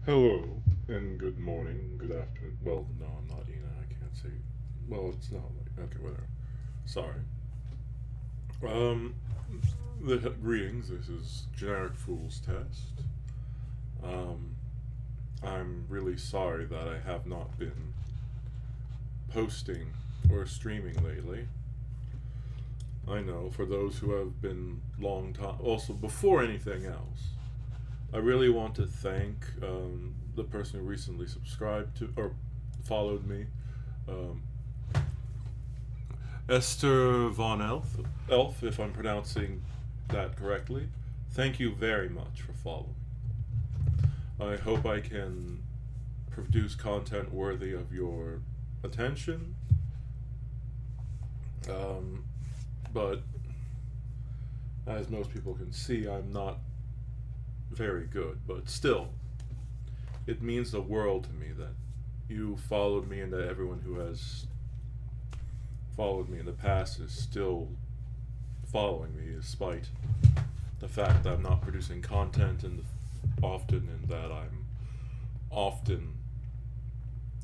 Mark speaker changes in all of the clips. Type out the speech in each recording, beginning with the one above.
Speaker 1: Hello, and good morning, good afternoon. Well, no, I'm not Ina. I can't say. Well, it's not like. Okay, whatever. Sorry. Um, greetings. This is Generic Fool's Test. Um, I'm really sorry that I have not been posting or streaming lately. I know for those who have been long time. Also, before anything else, I really want to thank the person who recently subscribed to or followed me. Um, Esther Von Elf, if I'm pronouncing that correctly. Thank you very much for following. I hope I can produce content worthy of your attention. Um, but as most people can see, I'm not very good. But still, it means the world to me that you followed me and that everyone who has followed me in the past is still following me despite the fact that I'm not producing content and often and that I'm often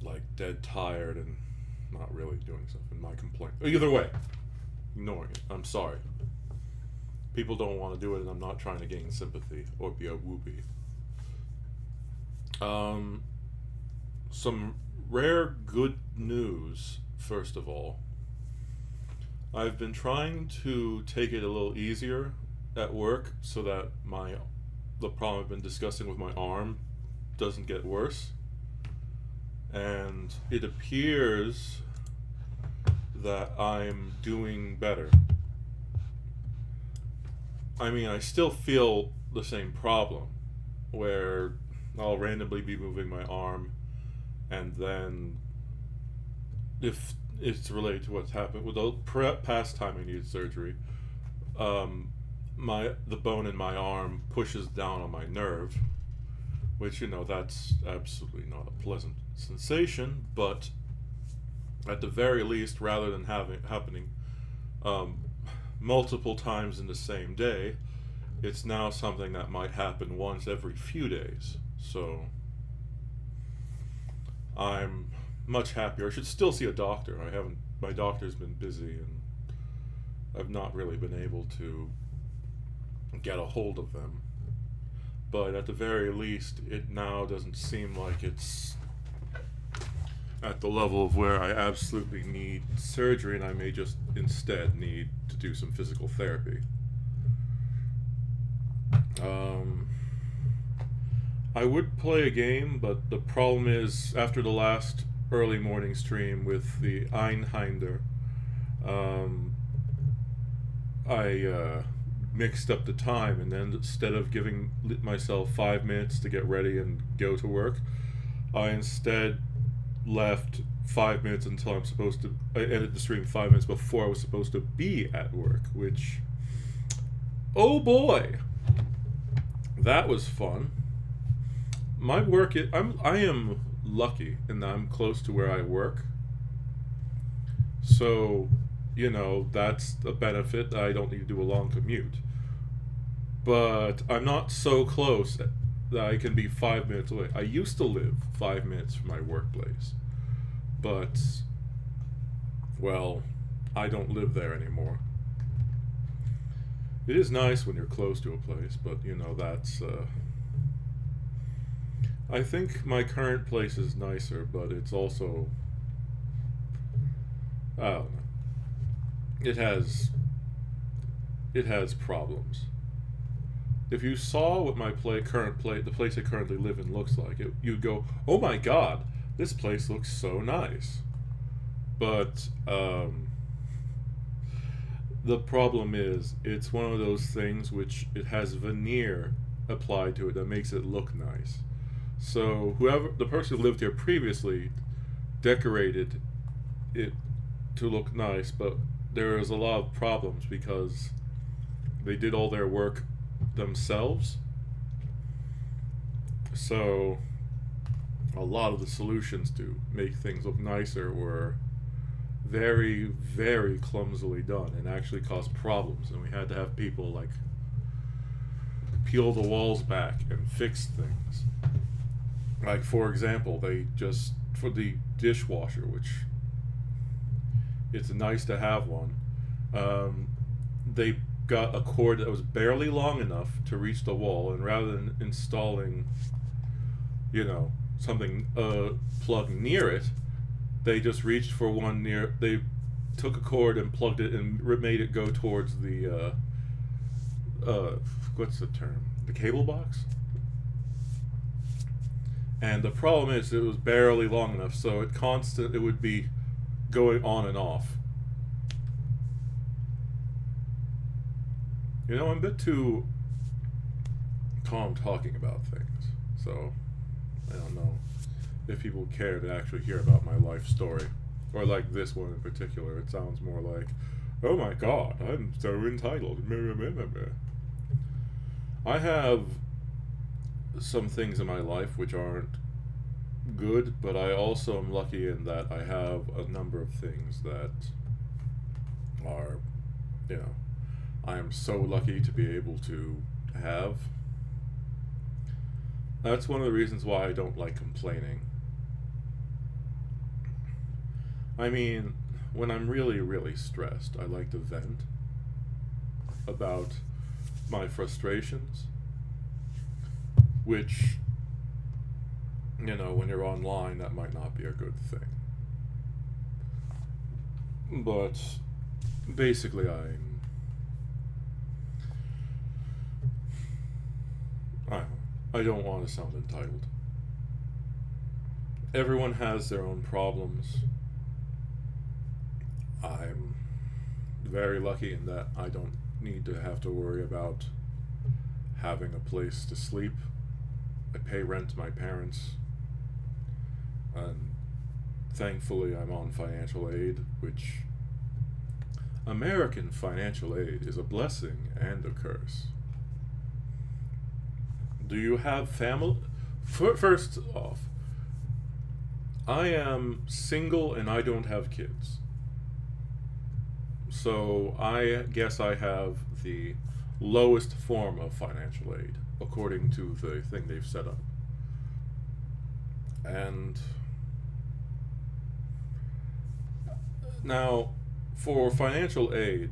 Speaker 1: like dead tired and not really doing stuff in my complaint. Either way, ignoring it. I'm sorry. People don't want to do it and I'm not trying to gain sympathy or be a whoopee. Um, some rare good news, first of all. I've been trying to take it a little easier at work so that my the problem I've been discussing with my arm doesn't get worse. And it appears that I'm doing better. I mean, I still feel the same problem where I'll randomly be moving my arm and then if it's related to what's happened with the past time I needed surgery, my the bone in my arm pushes down on my nerve, which that's absolutely not a pleasant sensation. But at the very least, rather than having happening um, multiple times in the same day, it's now something that might happen once every few days. So I'm much happier. I should still see a doctor. I haven't. My doctor's been busy, and I've not really been able to get a hold of them. But at the very least, it now doesn't seem like it's at the level of where I absolutely need surgery, and I may just instead need to do some physical therapy. Um, I would play a game, but the problem is after the last early morning stream with the Einhinder, um, I mixed up the time, and then instead of giving myself 5 minutes to get ready and go to work, I instead left 5 minutes until I'm supposed to. I ended the stream 5 minutes before I was supposed to be at work, which, oh boy, that was fun. My work, I am lucky in that I'm close to where I work, so that's a benefit. I don't need to do a long commute. But I'm not so close that I can be 5 minutes away. I used to live 5 minutes from my workplace, but well, I don't live there anymore. It is nice when you're close to a place, but that's. I think my current place is nicer, but it's also. I don't know. It has. It has problems. If you saw what my the place I currently live in looks like, you'd go, "Oh my God, this place looks so nice." But the problem is, it's one of those things which it has veneer applied to it that makes it look nice. So whoever the person who lived here previously decorated it to look nice, but there is a lot of problems because they did all their work themselves. So a lot of the solutions to make things look nicer were very, very clumsily done and actually caused problems. And we had to have people like, peel the walls back and fix things. Like, for example, they just, for the dishwasher, which it's nice to have one, um, they got a cord that was barely long enough to reach the wall, and rather than installing, something plugged near it, they just reached for one near. They took a cord and plugged it and made it go towards the what's the term? The cable box. And the problem is it was barely long enough, so it would be going on and off. I'm a bit too calm talking about things, so I don't know if people care to actually hear about my life story. Or like this one in particular, it sounds more like, oh my god, I'm so entitled. I have some things in my life which aren't good, but I also am lucky in that I have a number of things that are, I am so lucky to be able to have. That's one of the reasons why I don't like complaining. I mean, when I'm really, really stressed, I like to vent about my frustrations, which, when you're online, that might not be a good thing. But basically, I don't want to sound entitled. Everyone has their own problems. I'm very lucky in that I don't need to have to worry about having a place to sleep. I pay rent to my parents, and thankfully I'm on financial aid, which American financial aid is a blessing and a curse. Do you have family? First off, I am single and I don't have kids. So I guess I have the lowest form of financial aid, according to the thing they've set up. And now, for financial aid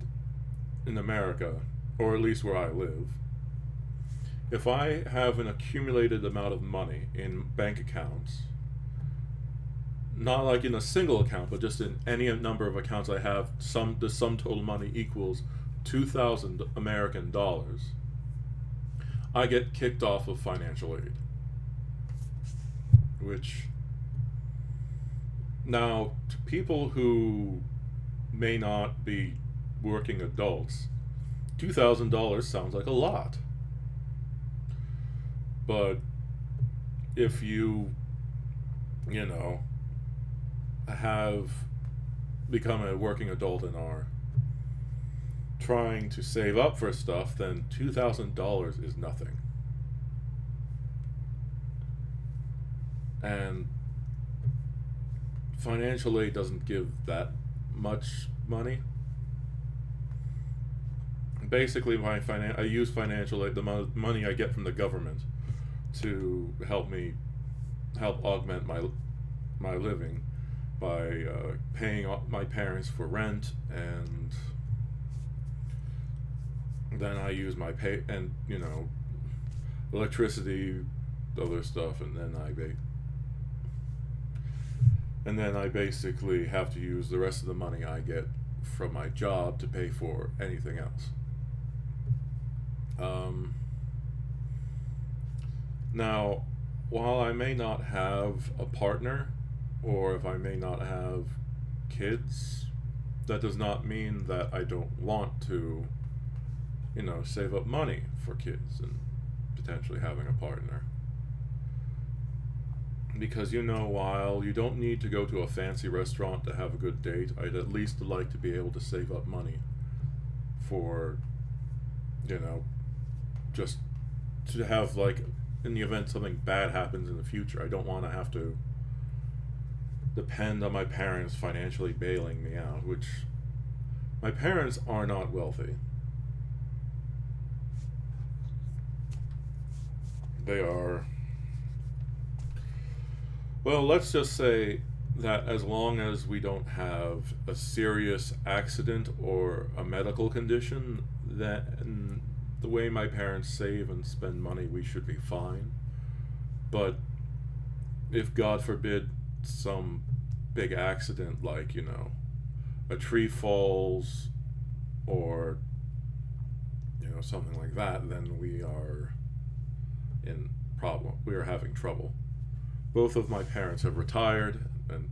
Speaker 1: in America, or at least where I live, if I have an accumulated amount of money in bank accounts, not like in a single account, but just in any number of accounts I have, the sum total money equals 2,000 American dollars, I get kicked off of financial aid. Which, now, to people who may not be working adults, $2,000 sounds like a lot. But if you have become a working adult and are trying to save up for stuff, then $2,000 is nothing. And financial aid doesn't give that much money. Basically, I use financial aid, the money I get from the government, to help augment my living by paying my parents for rent, and then I use my pay and electricity, other stuff, and then I basically have to use the rest of the money I get from my job to pay for anything else. Now, while I may not have a partner, or if I may not have kids, that does not mean that I don't want to, save up money for kids and potentially having a partner. Because while you don't need to go to a fancy restaurant to have a good date, I'd at least like to be able to save up money for, just to have, like, in the event something bad happens in the future. I don't want to have to depend on my parents financially bailing me out, which my parents are not wealthy. They are Well, let's just say that as long as we don't have a serious accident or a medical condition, then the way my parents save and spend money, we should be fine. But if God forbid some big accident, like, a tree falls or, something like that, then we are in problem. We are having trouble. Both of my parents have retired, and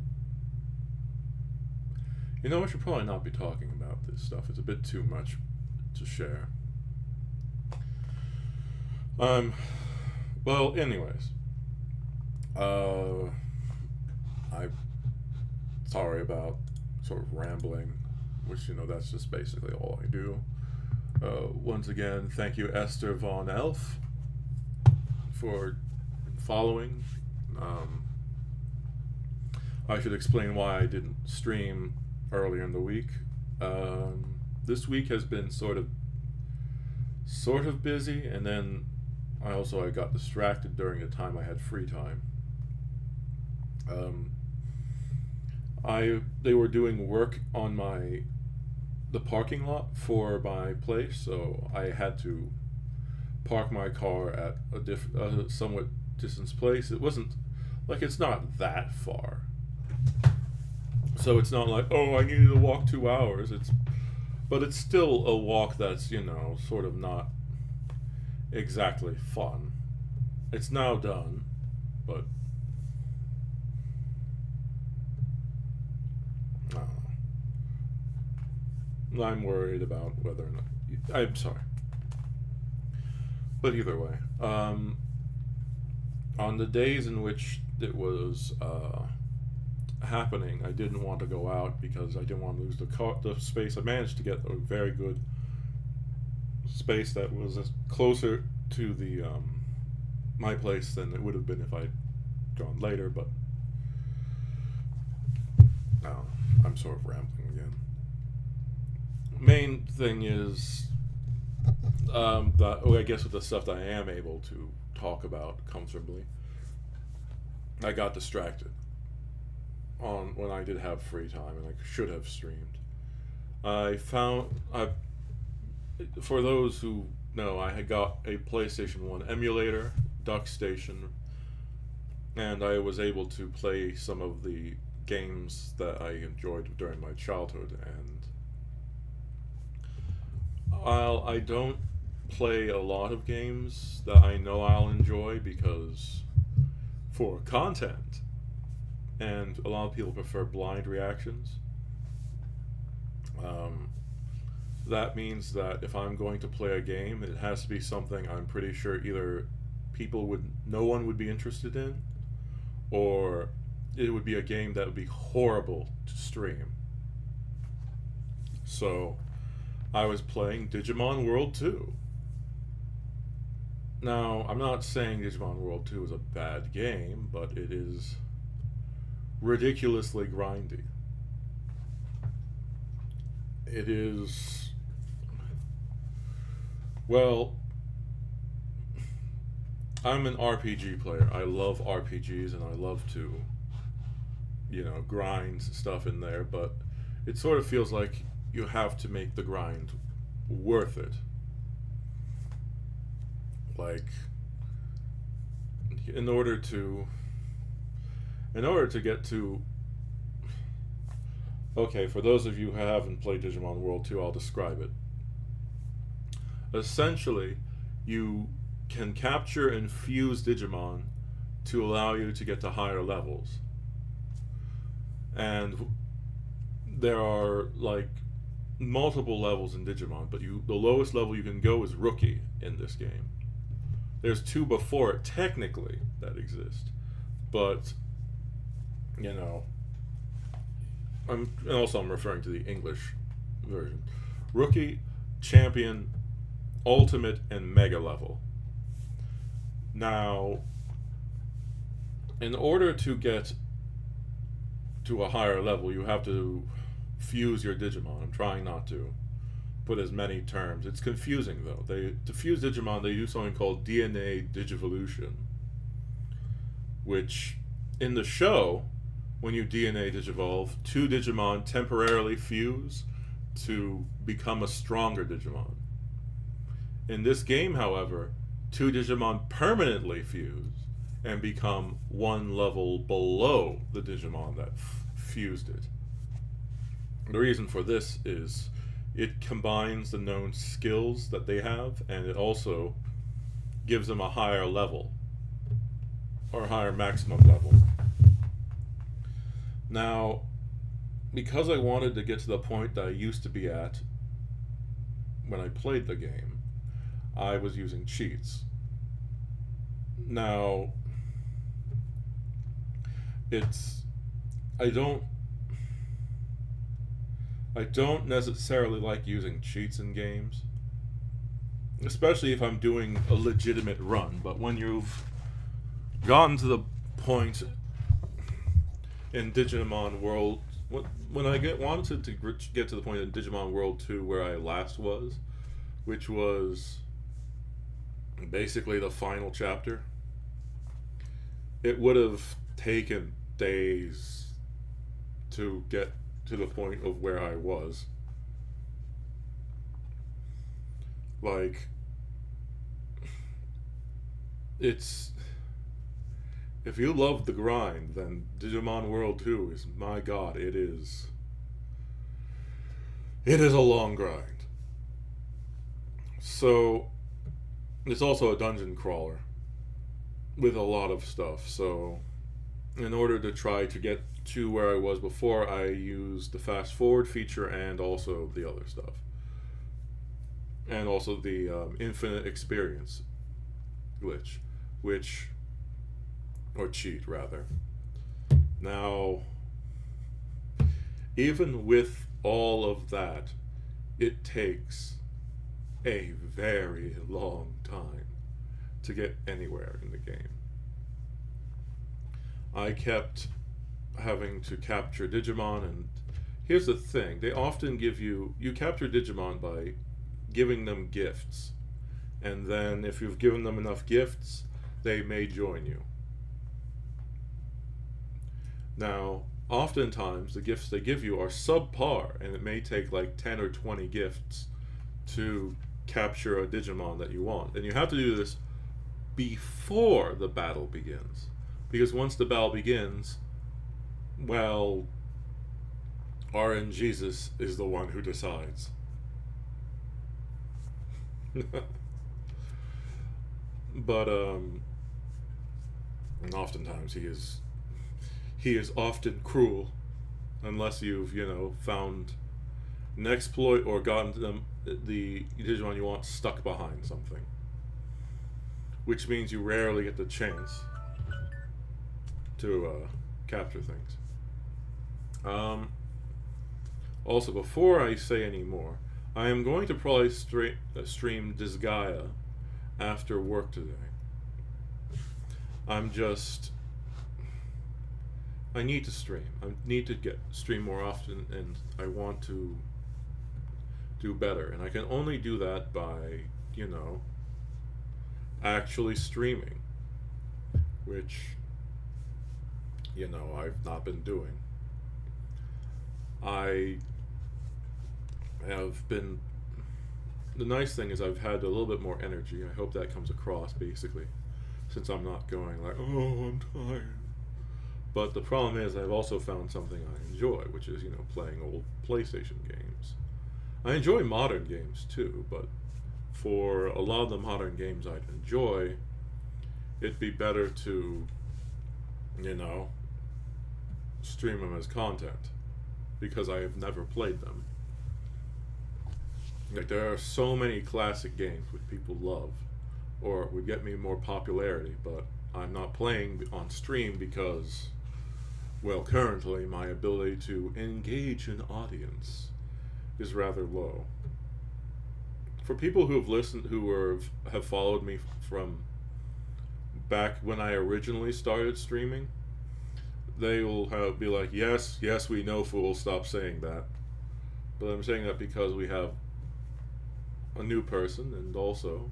Speaker 1: I should probably not be talking about this stuff. It's a bit too much to share. Well, anyways, I'm sorry about sort of rambling, which, that's just basically all I do. Once again, thank you, Esther Von Elf, for following. I should explain why I didn't stream earlier in the week. This week has been sort of busy, and then I got distracted during the time I had free time. They were doing work on the parking lot for my place, so I had to park my car at a somewhat distance place. It wasn't like, it's not that far, so it's not like, oh, I needed to walk 2 hours. But it's still a walk that's sort of not exactly fun. It's now done, but I don't know. I'm worried about whether or not. I'm sorry. But either way, on the days in which it was happening, I didn't want to go out because I didn't want to lose the space. I managed to get a very good space that was closer to the my place than it would have been if I'd gone later. But I'm sort of rambling again. Main thing is, I guess with the stuff that I am able to talk about comfortably, I got distracted when I did have free time, and I should have streamed. For those who know, I had got a PlayStation 1 emulator, Duck Station, and I was able to play some of the games that I enjoyed during my childhood. And while I don't play a lot of games that I know I'll enjoy because for content, and a lot of people prefer blind reactions, that means that if I'm going to play a game, it has to be something I'm pretty sure either no one would be interested in, or it would be a game that would be horrible to stream. So I was playing Digimon World 2. Now, I'm not saying Digimon World 2 is a bad game, but it is ridiculously grindy. It is... Well, I'm an RPG player. I love RPGs, and I love to, grind stuff in there, but it sort of feels like you have to make the grind worth it. Like, in order to get to... Okay, for those of you who haven't played Digimon World 2, I'll describe it. Essentially, you can capture and fuse Digimon to allow you to get to higher levels. And there are, multiple levels in Digimon, but the lowest level you can go is Rookie in this game. There's 2 before it, technically, that exist. But, I'm referring to the English version. Rookie, Champion, Ultimate, and Mega level. Now, in order to get to a higher level, you have to fuse your Digimon. I'm trying not to put as many terms. It's confusing, though. To fuse Digimon, they do something called DNA Digivolution, which In the show, when you DNA digivolve, two Digimon temporarily fuse to become a stronger Digimon. In this game, however, two Digimon permanently fuse and become one level below the Digimon that fused it. The reason for this is it combines the known skills that they have, and it also gives them a higher level, or higher maximum level. Now, because I wanted to get to the point that I used to be at when I played the game, I was using cheats. Now, it's I don't necessarily like using cheats in games, especially if I'm doing a legitimate run. But when you've gotten to the point in Digimon World, when I wanted to get to the point in Digimon World 2 where I last was, which was basically the final chapter, it would have taken days to get to the point of where I was. Like, it's... If you love the grind, then Digimon World 2 is, my god, it is a long grind. So, it's also a dungeon crawler with a lot of stuff. So, in order to try to get to where I was before, I used the fast forward feature and also the other stuff. And also the infinite experience glitch, or cheat rather. Now, even with all of that, it takes a very long time to get anywhere in the game. I kept having to capture Digimon, and here's the thing, they often give you capture Digimon by giving them gifts, and then if you've given them enough gifts, they may join you. Now, oftentimes the gifts they give you are subpar, and it may take like 10 or 20 gifts to capture a Digimon that you want. And you have to do this before the battle begins. Because once the battle begins, well, RNGesus is the one who decides. But, and oftentimes he is often cruel, unless you've, found an exploit or gotten them the Digimon you want stuck behind something. Which means you rarely get the chance to capture things. Also, before I say any more, I am going to probably stream Disgaea after work today. I need to stream. I need to stream more often, and I want to do better. And I can only do that by, actually streaming, which, I've not been doing. I have been... The nice thing is I've had a little bit more energy. I hope that comes across, basically, since I'm not going like, oh, I'm tired. But the problem is I've also found something I enjoy, which is, playing old PlayStation games. I enjoy modern games too, but for a lot of the modern games I'd enjoy, it'd be better to, stream them as content, because I have never played them. Like, there are so many classic games which people love, or would get me more popularity, but I'm not playing on stream because, well, currently my ability to engage an audience is rather low. For people who have listened, have followed me from back when I originally started streaming, they will be like, yes, we know, fool, stop saying that. But I'm saying that because we have a new person, and also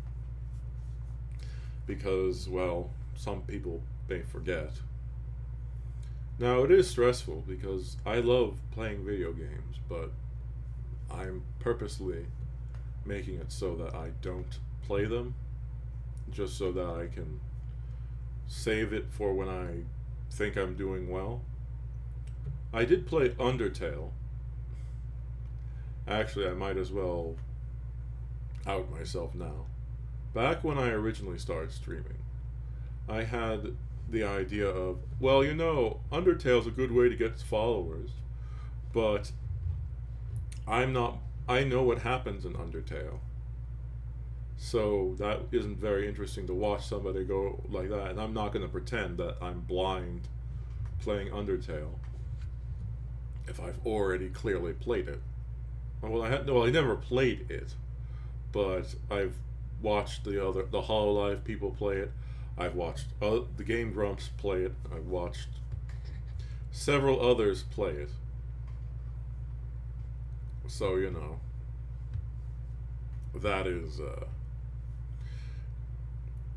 Speaker 1: because, well, some people may forget. Now, it is stressful because I love playing video games, but I'm purposely making it so that I don't play them, just so that I can save it for when I think I'm doing well. I did play Undertale. Actually, I might as well out myself now. Back when I originally started streaming, I had the idea of, well, Undertale's a good way to get followers, but I'm not. I know what happens in Undertale, so that isn't very interesting to watch somebody go like that. And I'm not going to pretend that I'm blind playing Undertale if I've already clearly played it. Well, I never played it, but I've watched the Hololive people play it. I've watched the Game Grumps play it. I've watched several others play it. So that is.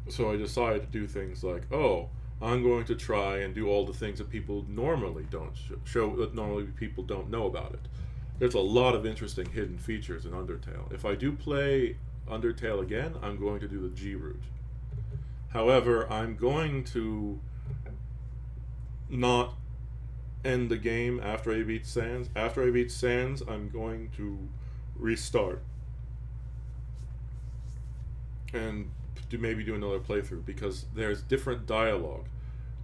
Speaker 1: So I decided to do things like, oh, I'm going to try and do all the things that people normally don't show that normally people don't know about it. There's a lot of interesting hidden features in Undertale. If I do play Undertale again, I'm going to do the G route. However, I'm going to not end the game after I beat Sans. After I beat Sans, I'm going to restart and maybe do another playthrough, because there's different dialogue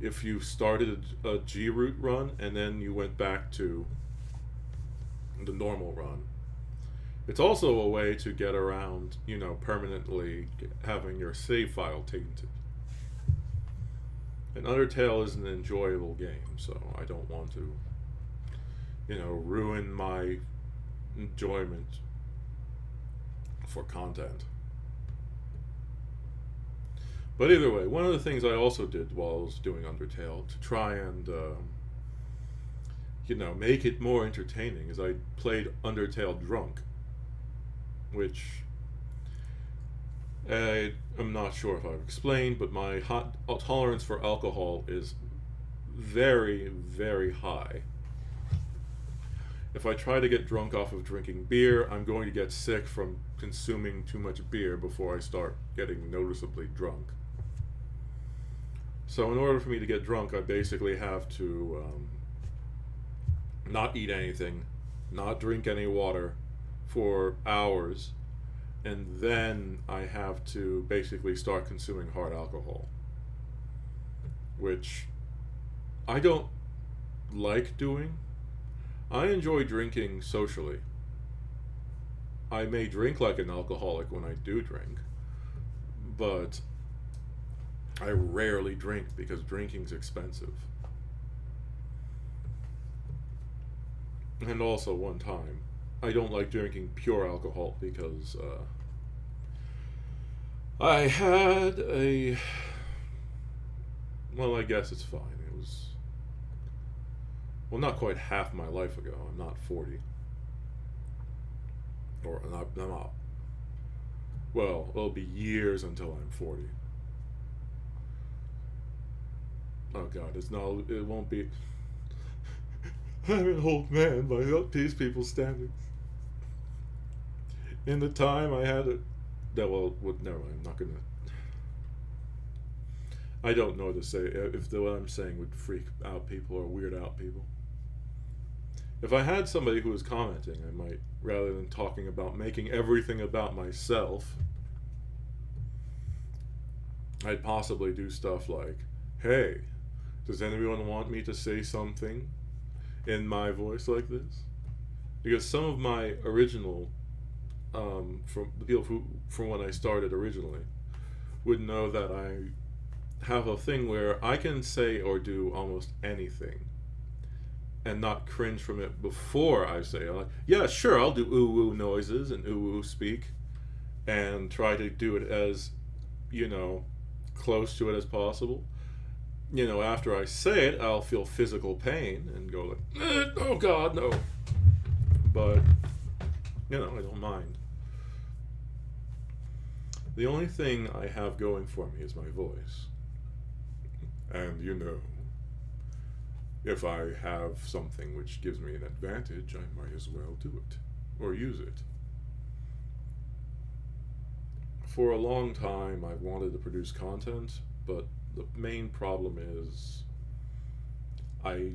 Speaker 1: if you started a G route run and then you went back to the normal run. It's also a way to get around, permanently having your save file tainted. And Undertale is an enjoyable game, so I don't want to, ruin my enjoyment for content. But either way, one of the things I also did while I was doing Undertale to try and, make it more entertaining is I played Undertale drunk, which I'm not sure if I've explained, but my tolerance for alcohol is very, very high. If I try to get drunk off of drinking beer, I'm going to get sick from consuming too much beer before I start getting noticeably drunk. So in order for me to get drunk, I basically have to not eat anything, not drink any water for hours, and then I have to basically start consuming hard alcohol, which I don't like doing. I enjoy drinking socially. I may drink like an alcoholic when I do drink, but I rarely drink because drinking's expensive. And also, one time, I don't like drinking pure alcohol because I had a. Well, I guess it's fine. It was. Well, not quite half my life ago. I'm not 40. Or I'm not. Well, it'll be years until I'm 40. Oh God, it's not. It won't be. I'm an old man by these people's standards. In the time I had it. Well, never mind. I'm not gonna. I don't know what to say. If what I'm saying would freak out people or weird out people. If I had somebody who was commenting, I might, rather than talking about making everything about myself, I'd possibly do stuff like, hey, does anyone want me to say something in my voice like this? Because some of my original, from the people from when I started originally, would know that I have a thing where I can say or do almost anything and not cringe from it before I say it. Like, yeah, sure, I'll do ooh-woo noises and ooh-woo speak and try to do it as, close to it as possible. After I say it, I'll feel physical pain and go like, oh God, no. But, I don't mind. The only thing I have going for me is my voice. And, if I have something which gives me an advantage, I might as well do it or use it. For a long time, I've wanted to produce content, but the main problem is I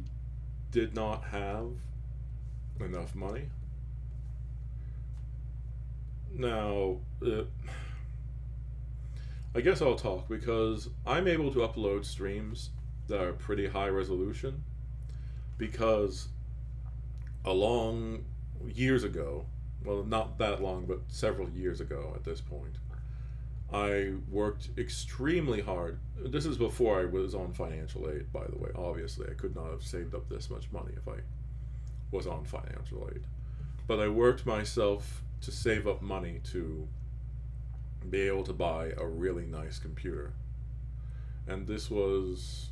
Speaker 1: did not have enough money. Now, I guess I'll talk because I'm able to upload streams that are pretty high resolution because along years ago, well, not that long, but several years ago at this point, I worked extremely hard. This is before I was on financial aid, by the way. Obviously, I could not have saved up this much money if I was on financial aid. But I worked myself to save up money to be able to buy a really nice computer. And this was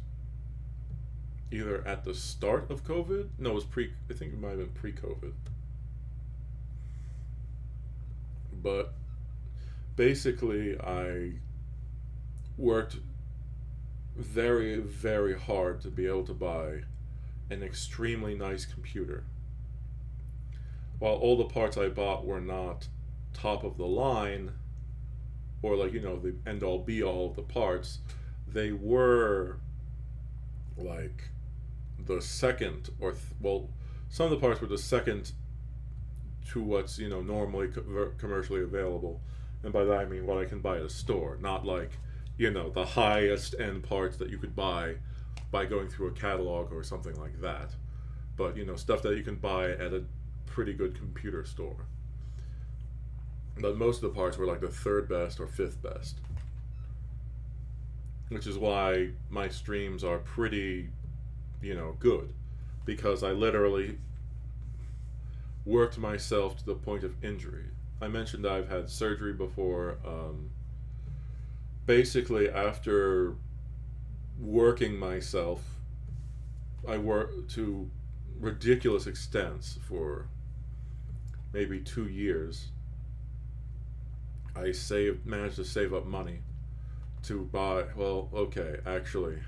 Speaker 1: either at the start of COVID. No, it was I think it might have been pre-COVID. But basically, I worked very, very hard to be able to buy an extremely nice computer. While all the parts I bought were not top of the line, or like, the end all be all of the parts, they were like the second well, some of the parts were the second to what's normally commercially available, and by that I mean what I can buy at a store, not like the highest end parts that you could buy by going through a catalog or something like that, but stuff that you can buy at a pretty good computer store. But most of the parts were like the third best or fifth best, which is why my streams are pretty good, because I literally worked myself to the point of injury. I mentioned I've had surgery before. Basically, after working myself, I worked to ridiculous extents for maybe 2 years. I managed to save up money to buy. Well, okay, actually,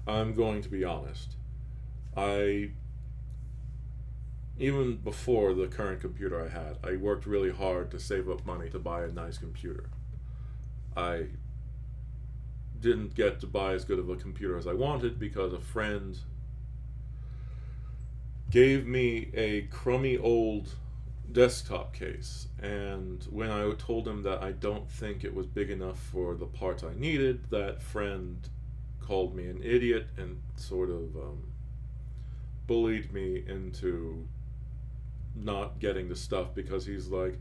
Speaker 1: I'm going to be honest. Even before the current computer I worked really hard to save up money to buy a nice computer. I didn't get to buy as good of a computer as I wanted because a friend gave me a crummy old desktop case, and when I told him that I don't think it was big enough for the parts I needed, that friend called me an idiot and sort of bullied me into not getting the stuff, because he's like,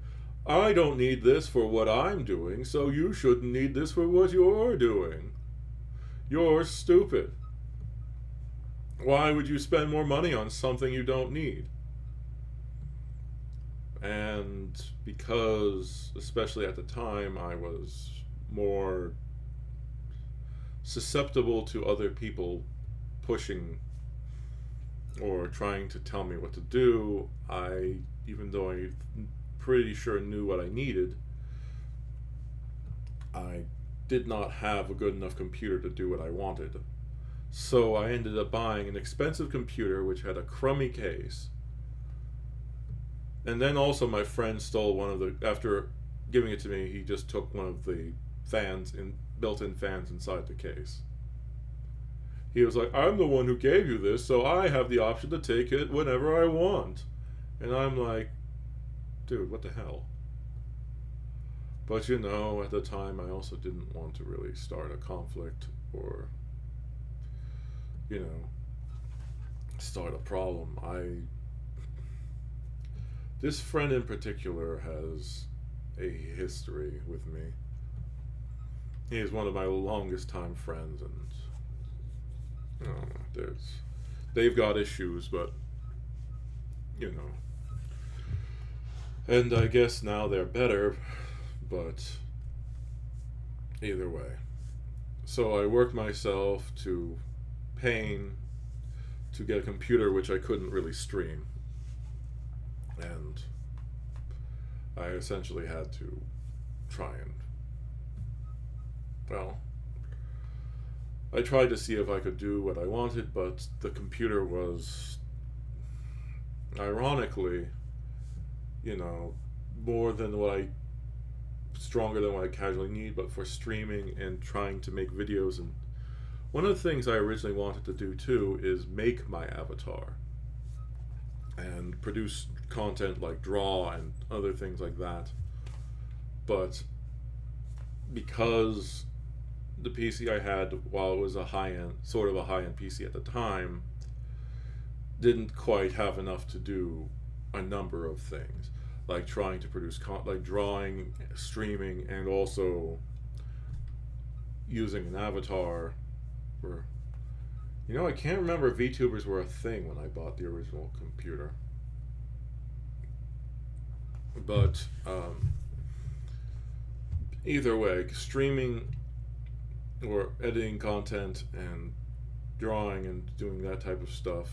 Speaker 1: I don't need this for what I'm doing, so you shouldn't need this for what you're doing. You're stupid. Why would you spend more money on something you don't need? And because, especially at the time, I was more susceptible to other people pushing or trying to tell me what to do, even though I pretty sure knew what I needed, I did not have a good enough computer to do what I wanted. So I ended up buying an expensive computer which had a crummy case. And then also my friend stole after giving it to me, he just took one of the built-in fans inside the case. He was like, I'm the one who gave you this, so I have the option to take it whenever I want. And I'm like, dude, what the hell? But at the time I also didn't want to really start a conflict or, start a problem. This friend in particular has a history with me. He is one of my longest time friends, and they've got issues, but and I guess now they're better, but either way. So I worked myself to pain to get a computer which I couldn't really stream, and I essentially had to try and, well, I tried to see if I could do what I wanted, but the computer was, ironically, you know, more than what I, stronger than what I casually need, but for streaming and trying to make videos. And one of the things I originally wanted to do too is make my avatar and produce content like draw and other things like that. But because the PC I had, while it was a high end, sort of a high end PC at the time, didn't quite have enough to do a number of things, like trying to produce like drawing, streaming, and also using an avatar. Or, I can't remember if VTubers were a thing when I bought the original computer. But either way, streaming or editing content and drawing and doing that type of stuff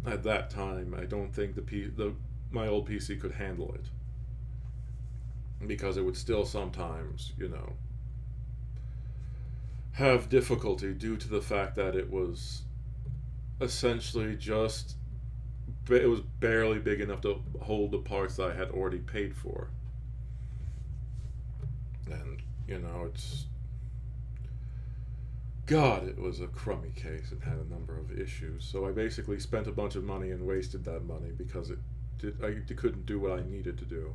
Speaker 1: at that time, I don't think my old PC could handle it, because it would still sometimes, have difficulty due to the fact that it was essentially just, it was barely big enough to hold the parts that I had already paid for. And, it's, God, it was a crummy case. It had a number of issues. So I basically spent a bunch of money and wasted that money because I couldn't do what I needed to do.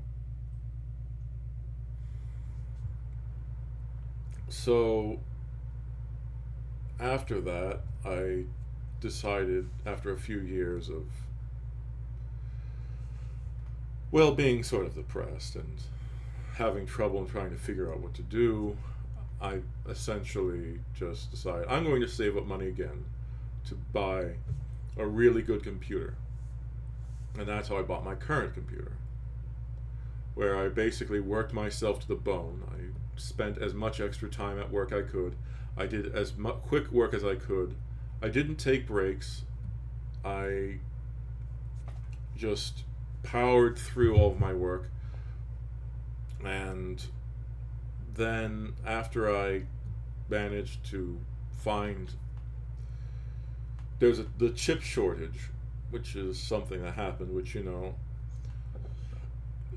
Speaker 1: So after that, I decided, after a few years of, well, being sort of depressed and having trouble and trying to figure out what to do, I essentially just decided I'm going to save up money again to buy a really good computer. And that's how I bought my current computer, where I basically worked myself to the bone. I spent as much extra time at work I could. I did as quick work as I could. I didn't take breaks. I just powered through all of my work. And then after I managed to find, there's the chip shortage, which is something that happened, which,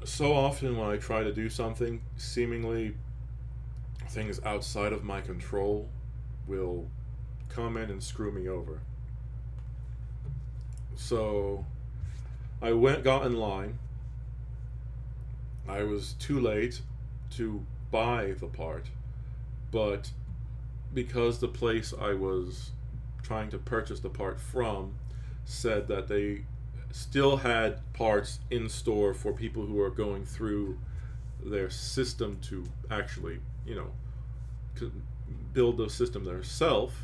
Speaker 1: so often when I try to do something, seemingly things outside of my control will come in and screw me over. So I got in line. I was too late to buy the part, but because the place I was trying to purchase the part from said that they still had parts in store for people who are going through their system to actually, build the system themselves,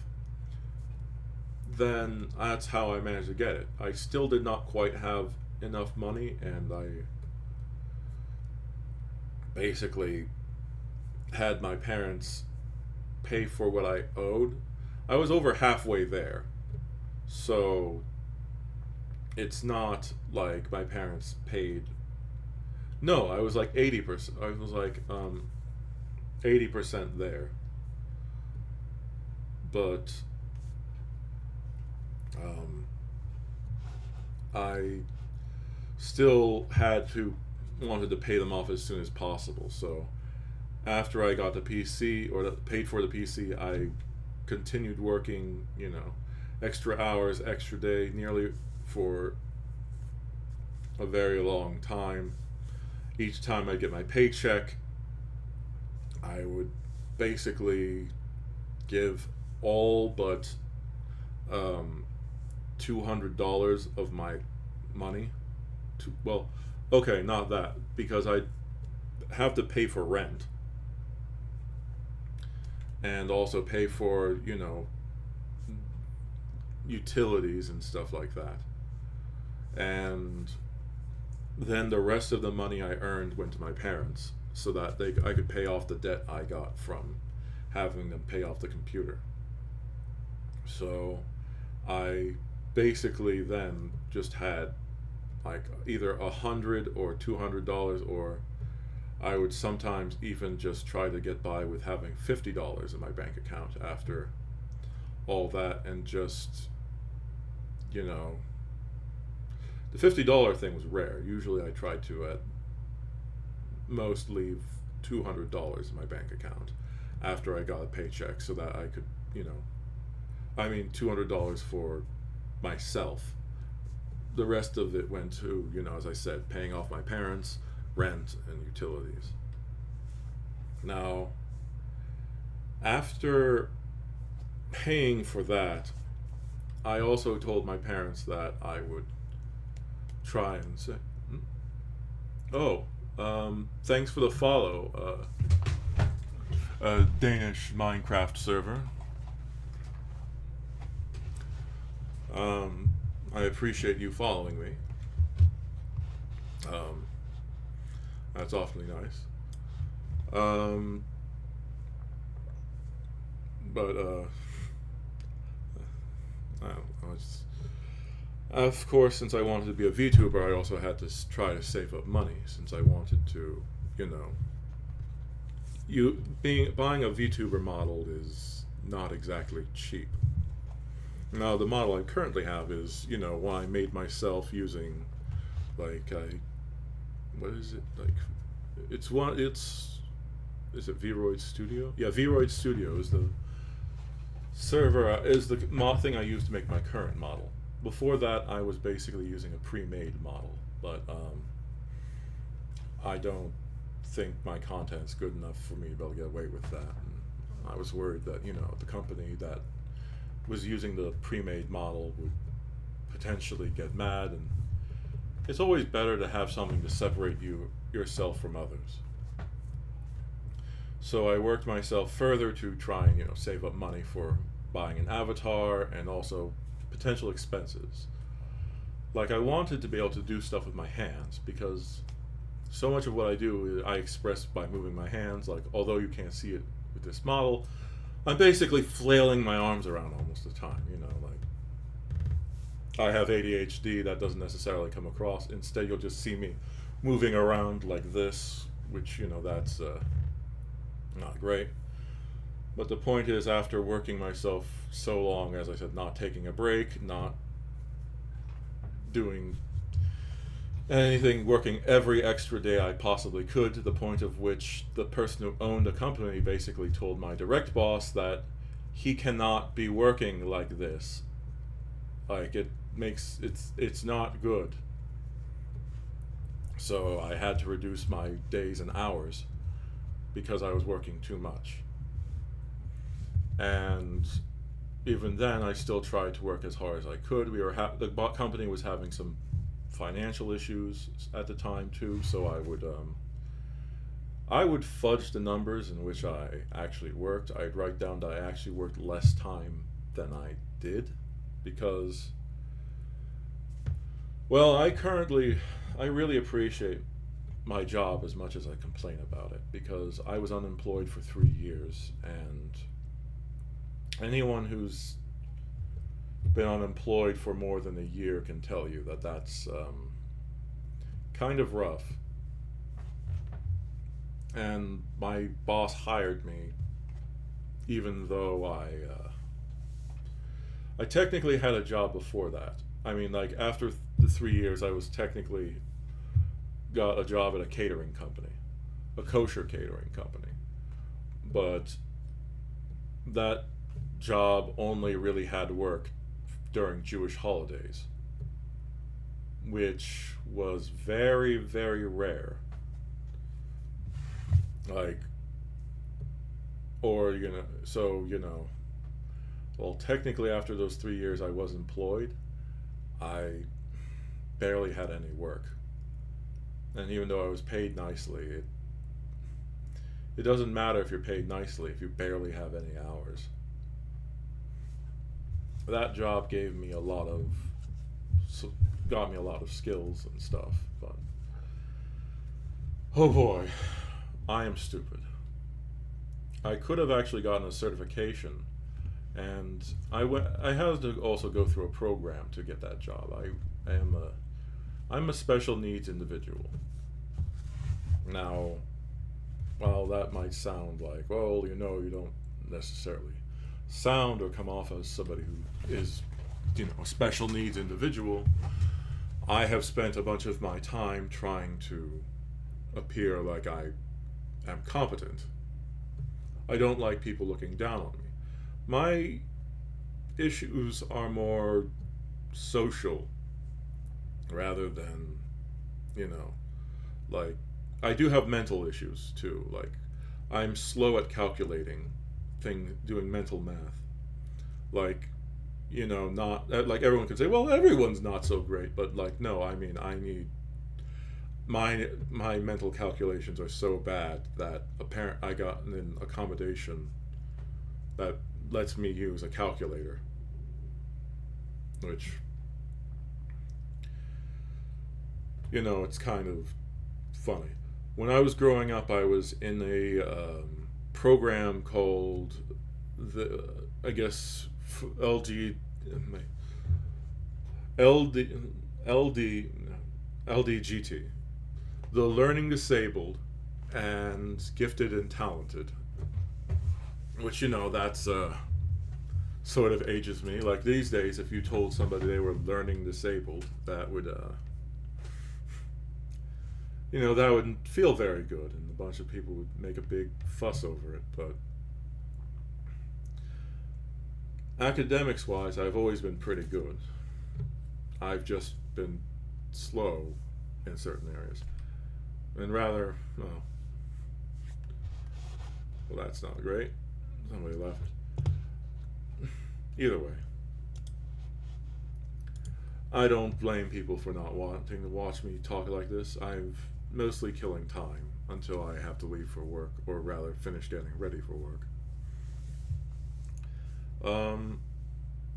Speaker 1: then that's how I managed to get it. I still did not quite have enough money, and I basically had my parents pay for what I owed. I was over halfway there, so it's not like my parents paid. No, I was like 80%. I was like 80% there, but I still wanted to pay them off as soon as possible. So after I got the PC, or paid for the PC, I continued working, extra hours, extra day, nearly for a very long time. Each time I get my paycheck, I would basically give all but $200 of my money to, well, okay, not that, because I have to pay for rent and also pay for, utilities and stuff like that. And then the rest of the money I earned went to my parents so that I could pay off the debt I got from having them pay off the computer. So I basically then just had like either $100 or $200, or I would sometimes even just try to get by with having $50 in my bank account after all that and just, you know, the $50 thing was rare. Usually I try to at most leave $200 in my bank account after I got a paycheck so that I could, you know, I mean, $200 for myself. The rest of it went to, you know, as I said, paying off my parents, rent, and utilities. Now, after paying for that, I also told my parents that I would try and say, "Oh, thanks for the follow, Danish Minecraft server. I appreciate you following me. That's awfully nice. But I don't know. Of course, since I wanted to be a VTuber, I also had to try to save up money since I wanted to, you know. Buying a VTuber model is not exactly cheap. Now, the model I currently have is, you know, one I made myself using, like, what is it? Like, is it Vroid Studio? Yeah, Vroid Studio is the server, is the thing I use to make my current model. Before that, I was basically using a pre-made model, but I don't think my content's good enough for me to be able to get away with that. And I was worried that, you know, the company that was using the pre-made model would potentially get mad, and it's always better to have something to separate yourself from others. So I worked myself further to try and, you know, save up money for buying an avatar and also potential expenses. Like, I wanted to be able to do stuff with my hands because so much of what I do I express by moving my hands. Like, although you can't see it with this model, I'm basically flailing my arms around almost the time, you know, like, I have ADHD, that doesn't necessarily come across. Instead, you'll just see me moving around like this, which, you know, that's not great. But the point is, after working myself so long, as I said, not taking a break, not doing anything, working every extra day I possibly could, to the point of which the person who owned the company basically told my direct boss that he cannot be working like this. Like, it's not good. So I had to reduce my days and hours because I was working too much. And even then, I still tried to work as hard as I could. The company was having some financial issues at the time too, so I would fudge the numbers in which I actually worked. I'd write down that I actually worked less time than I did because, well, I really appreciate my job as much as I complain about it, because I was unemployed for 3 years, and anyone who's been unemployed for more than a year can tell you that that's kind of rough. And my boss hired me even though I technically had a job before that. I mean, like, after the 3 years, I was technically got a job at a catering company, a kosher catering company. But that job only really had work during Jewish holidays, which was very, very rare. Like, or, you know, so, you know, well, technically after those 3 years I was employed, I barely had any work. And even though I was paid nicely, it doesn't matter if you're paid nicely if you barely have any hours. That job got me a lot of skills and stuff, but oh boy, I am stupid. I could have actually gotten a certification, and I had to also go through a program to get that job. I'm a special needs individual. Now, while that might sound like, well, you know, you don't necessarily sound or come off as somebody who is, a special needs individual, I have spent a bunch of my time trying to appear like I am competent. I don't like people looking down on me. My issues are more social rather than, you know, like, I do have mental issues too. Like, I'm slow at calculating doing mental math. Like, not like everyone could say, well, everyone's not so great, but like, no, I mean, I need my mental calculations are so bad that I got an accommodation that lets me use a calculator, which it's kind of funny. When I was growing up, I was in a program called I guess LG LD LD LDGT, the Learning Disabled and Gifted and Talented, which that's sort of ages me. Like these days, if you told somebody they were learning disabled, that would that wouldn't feel very good, and a bunch of people would make a big fuss over it. But academics wise, I've always been pretty good. I've just been slow in certain areas. And rather, well, that's not great. Somebody left. Either way, I don't blame people for not wanting to watch me talk like this. I'm mostly killing time until I have to leave for work, or rather finish getting ready for work.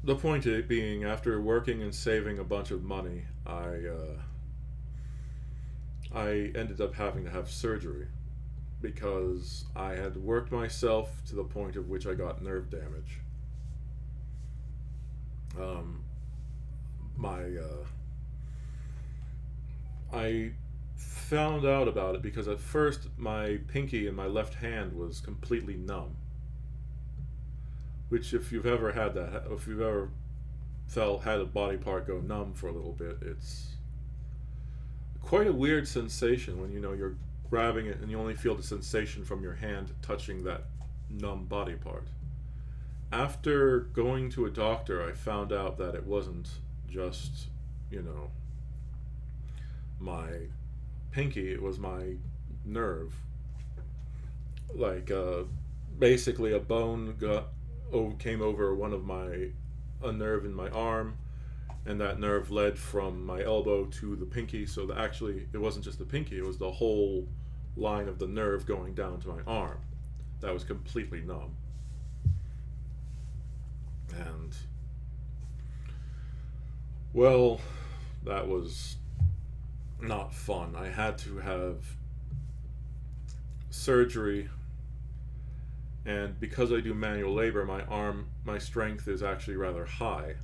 Speaker 1: The point being, after working and saving a bunch of money, I ended up having to have surgery because I had worked myself to the point of which I got nerve damage. I found out about it because at first my pinky in my left hand was completely numb. Which, if you've ever had that, if you've ever had a body part go numb for a little bit, it's quite a weird sensation when you're grabbing it and you only feel the sensation from your hand touching that numb body part. After going to a doctor, I found out that it wasn't just, my pinky, it was my nerve. Like, basically a bone came over a nerve in my arm, and that nerve led from my elbow to the pinky, so that actually it wasn't just the pinky, it was the whole line of the nerve going down to my arm that was completely numb. And well, that was not fun. I had to have surgery, and because I do manual labor, my strength is actually rather high.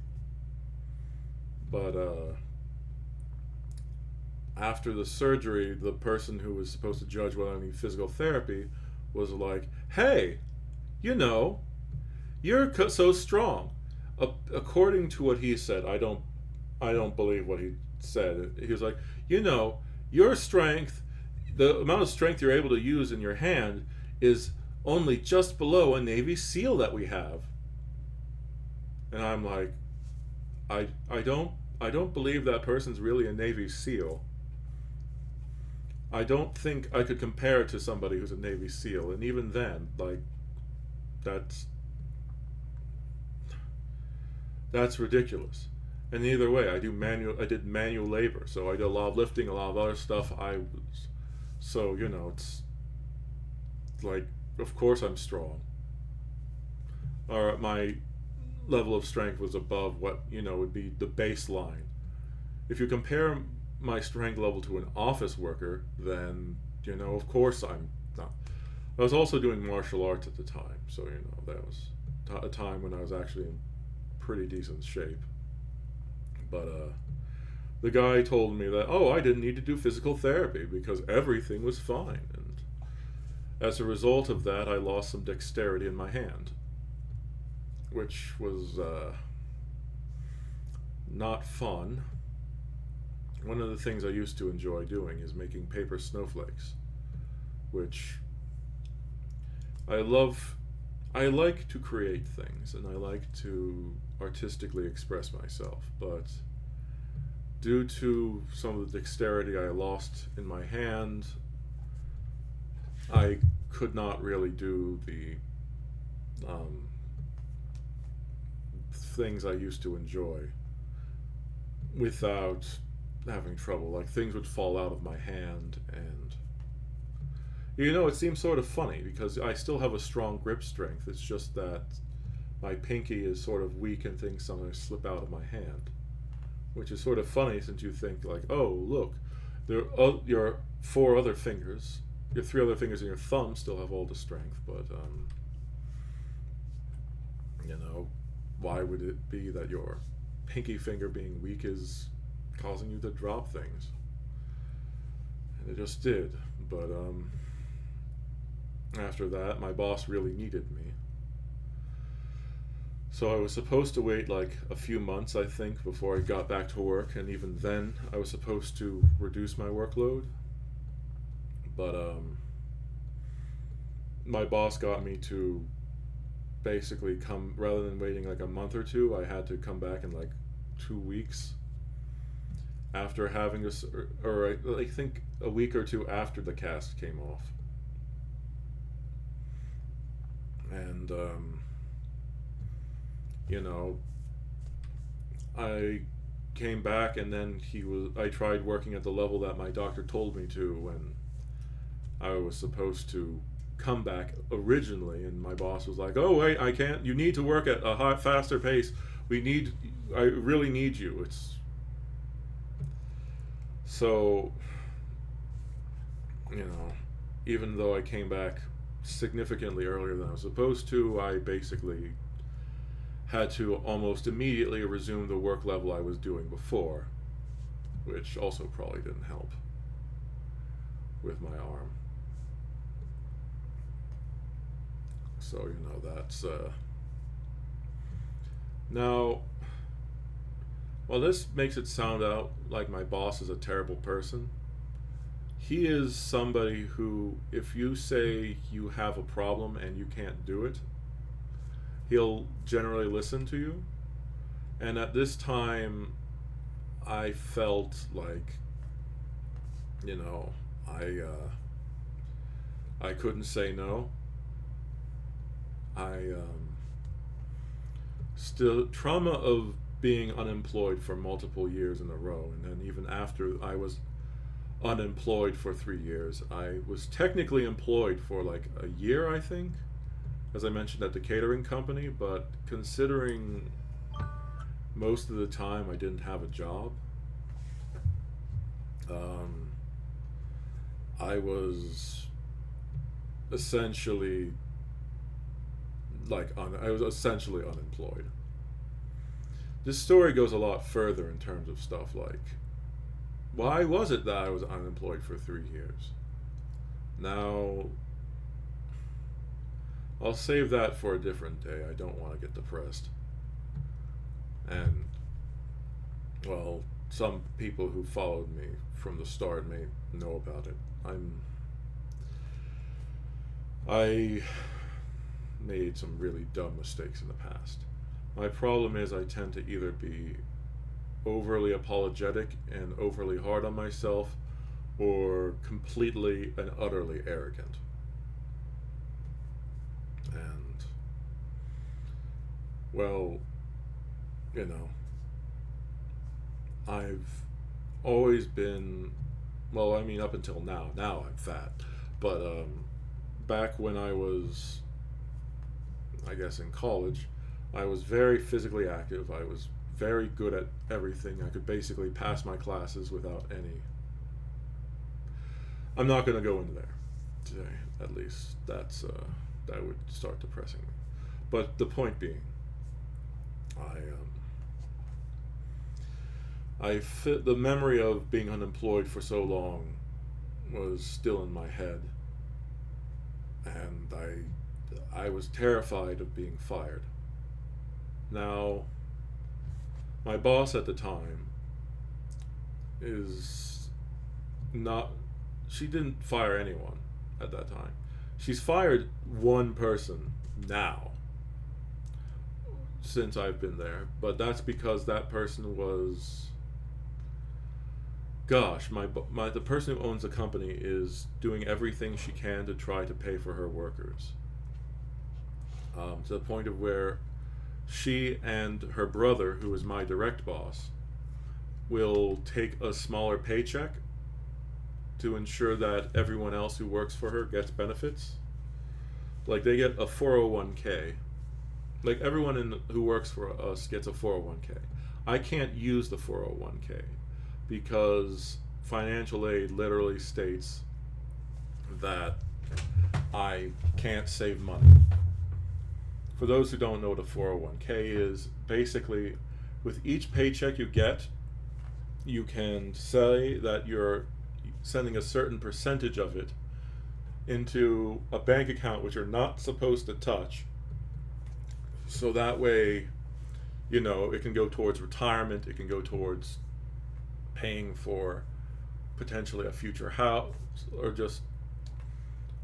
Speaker 1: But after the surgery, the person who was supposed to judge whether I need physical therapy was like, "Hey, you're so strong." According to what he said, I don't believe what he said. He was like, your strength, the amount of strength you're able to use in your hand is only just below a Navy SEAL that we have. And I'm like, I don't believe that person's really a Navy SEAL. I don't think I could compare it to somebody who's a Navy SEAL, and even then, like, that's ridiculous. And either way, I did manual labor, so I did a lot of lifting, a lot of other stuff. So it's like, of course I'm strong. Or my level of strength was above what would be the baseline. If you compare my strength level to an office worker, then of course I'm not. I was also doing martial arts at the time, so that was a time when I was actually in pretty decent shape. But the guy told me that, I didn't need to do physical therapy because everything was fine, and as a result of that, I lost some dexterity in my hand. which was not fun. One of the things I used to enjoy doing is making paper snowflakes, which I love. I like to create things and I like to artistically express myself, but due to some of the dexterity I lost in my hand, I could not really do the um, things I used to enjoy without having trouble. Like things would fall out of my hand, and it seems sort of funny because I still have a strong grip strength. It's just that my pinky is sort of weak and things sometimes slip out of my hand, which is sort of funny since you think like, oh look, your four other fingers, your three other fingers and your thumb still have all the strength, but you know, why would it be that your pinky finger being weak is causing you to drop things? And it just did. But after that, my boss really needed me. So I was supposed to wait like a few months, I think, before I got back to work, and even then, I was supposed to reduce my workload. But my boss got me to basically come, rather than waiting like a month or two, I had to come back in like 2 weeks after having this, or I think a week or two after the cast came off. And you know, I came back, and then I tried working at the level that my doctor told me to when I was supposed to come back originally, and my boss was like, "Oh wait, I can't. You need to work at a faster pace. I really need you." It's so, even though I came back significantly earlier than I was supposed to, I basically had to almost immediately resume the work level I was doing before, which also probably didn't help with my arm. So, that's now, while this makes it sound out like my boss is a terrible person, he is somebody who, if you say you have a problem and you can't do it, he'll generally listen to you. And at this time, I felt like, I couldn't say no. I still trauma of being unemployed for multiple years in a row, and then even after I was unemployed for 3 years, I was technically employed for like a year, I think, as I mentioned, at the catering company. But considering most of the time I didn't have a job, I was essentially I was essentially unemployed. This story goes a lot further in terms of stuff like, why was it that I was unemployed for 3 years? Now, I'll save that for a different day. I don't want to get depressed. And, well, some people who followed me from the start may know about it. I made some really dumb mistakes in the past. My problem is I tend to either be overly apologetic and overly hard on myself, or completely and utterly arrogant. And, well, I've always been, well, I mean, up until now. Now I'm fat. But back when I was, I guess, in college, I was very physically active. I was very good at everything. I could basically pass my classes without any. I'm not going to go into there today. At least that would start depressing me. But the point being, the memory of being unemployed for so long was still in my head, and I was terrified of being fired. Now, my boss at the time is not, she didn't fire anyone at that time. She's fired one person now since I've been there, but that's because that person was, gosh, my the person who owns the company is doing everything she can to try to pay for her workers, to the point of where she and her brother, who is my direct boss, will take a smaller paycheck to ensure that everyone else who works for her gets benefits. Like they get a 401k. Like everyone who works for us gets a 401k. I can't use the 401k because financial aid literally states that I can't save money. For those who don't know what a 401k is, basically with each paycheck you get, you can say that you're sending a certain percentage of it into a bank account which you're not supposed to touch. So that way, it can go towards retirement, it can go towards paying for potentially a future house or just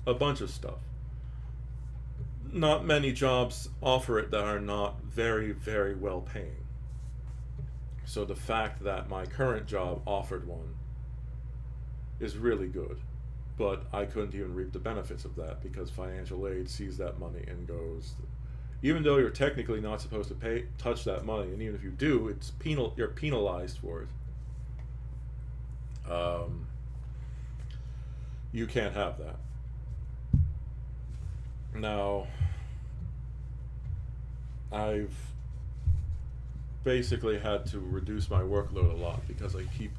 Speaker 1: a bunch of stuff. Not many jobs offer it that are not very, very well paying. So the fact that my current job offered one is really good. But I couldn't even reap the benefits of that because financial aid sees that money and goes, even though you're technically not supposed to touch that money, and even if you do, you're penalized for it. You can't have that. Now, I've basically had to reduce my workload a lot because I keep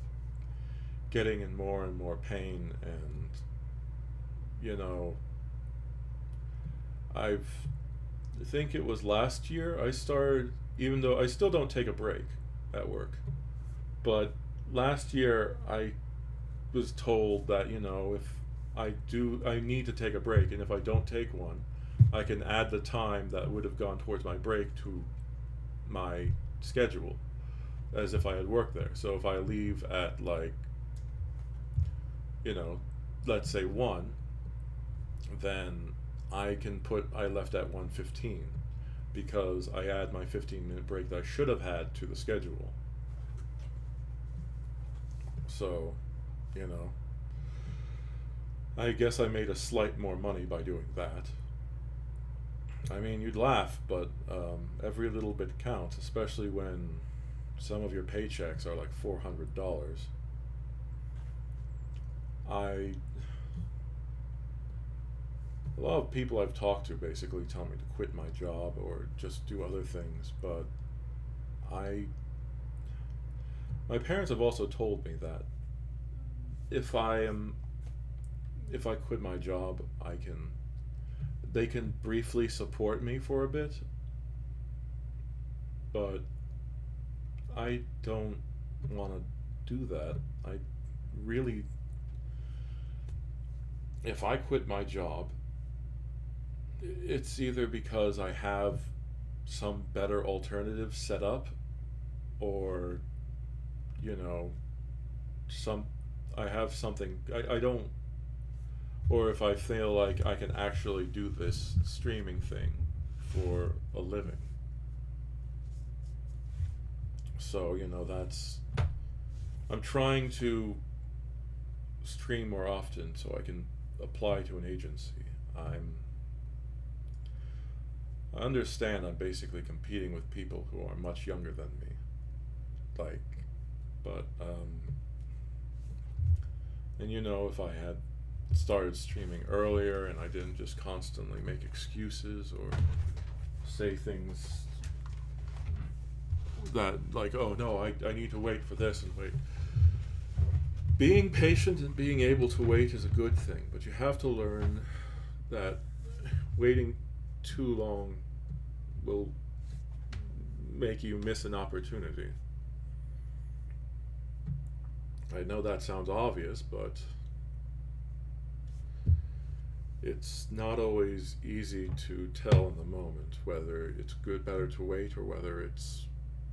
Speaker 1: getting in more and more pain, and I think it was last year I started, even though I still don't take a break at work, but last year I was told that if I need to take a break, and if I don't take one, I can add the time that would have gone towards my break to my schedule as if I had worked there. So if I leave at let's say 1, then I can put I left at 1:15 because I add my 15-minute break that I should have had to the schedule. So, I guess I made a slight more money by doing that. I mean, you'd laugh, but every little bit counts, especially when some of your paychecks are like $400. A lot of people I've talked to basically tell me to quit my job or just do other things, but my parents have also told me that if I quit my job, they can briefly support me for a bit, but I don't want to do that. If I quit my job, it's either because I have some better alternative set up, or some I have something I don't, or if I feel like I can actually do this streaming thing for a living. So I'm trying to stream more often so I can apply to an agency. I understand I'm basically competing with people who are much younger than me. But and if I had started streaming earlier and I didn't just constantly make excuses or say things that oh no, I need to wait for this and wait. Being patient and being able to wait is a good thing, but you have to learn that waiting too long will make you miss an opportunity. I know that sounds obvious, but it's not always easy to tell in the moment whether it's better to wait or whether it's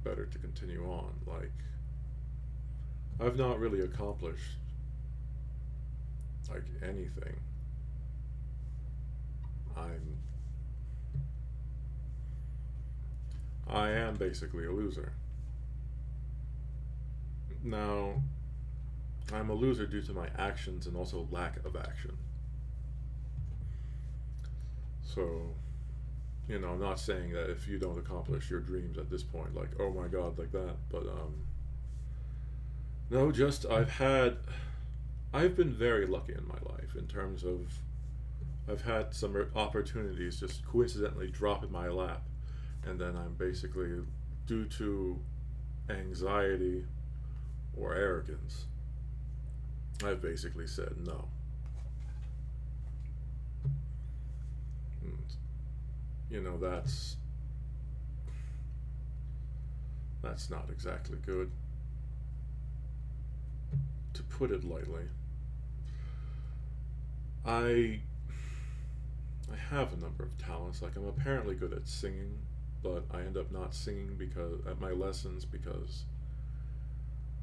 Speaker 1: better to continue on. Like, I've not really accomplished like anything. I'm I am basically a loser. Now, I'm a loser due to my actions and also lack of action. So, I'm not saying that if you don't accomplish your dreams at this point, like, oh my god, like that, but, no, just I've been very lucky in my life in terms of I've had some opportunities just coincidentally drop in my lap, and then I'm basically, due to anxiety or arrogance, I've basically said no. And, that's not exactly good, to put it lightly. I I have a number of talents. Like, I'm apparently good at singing, but I end up not singing because at my lessons because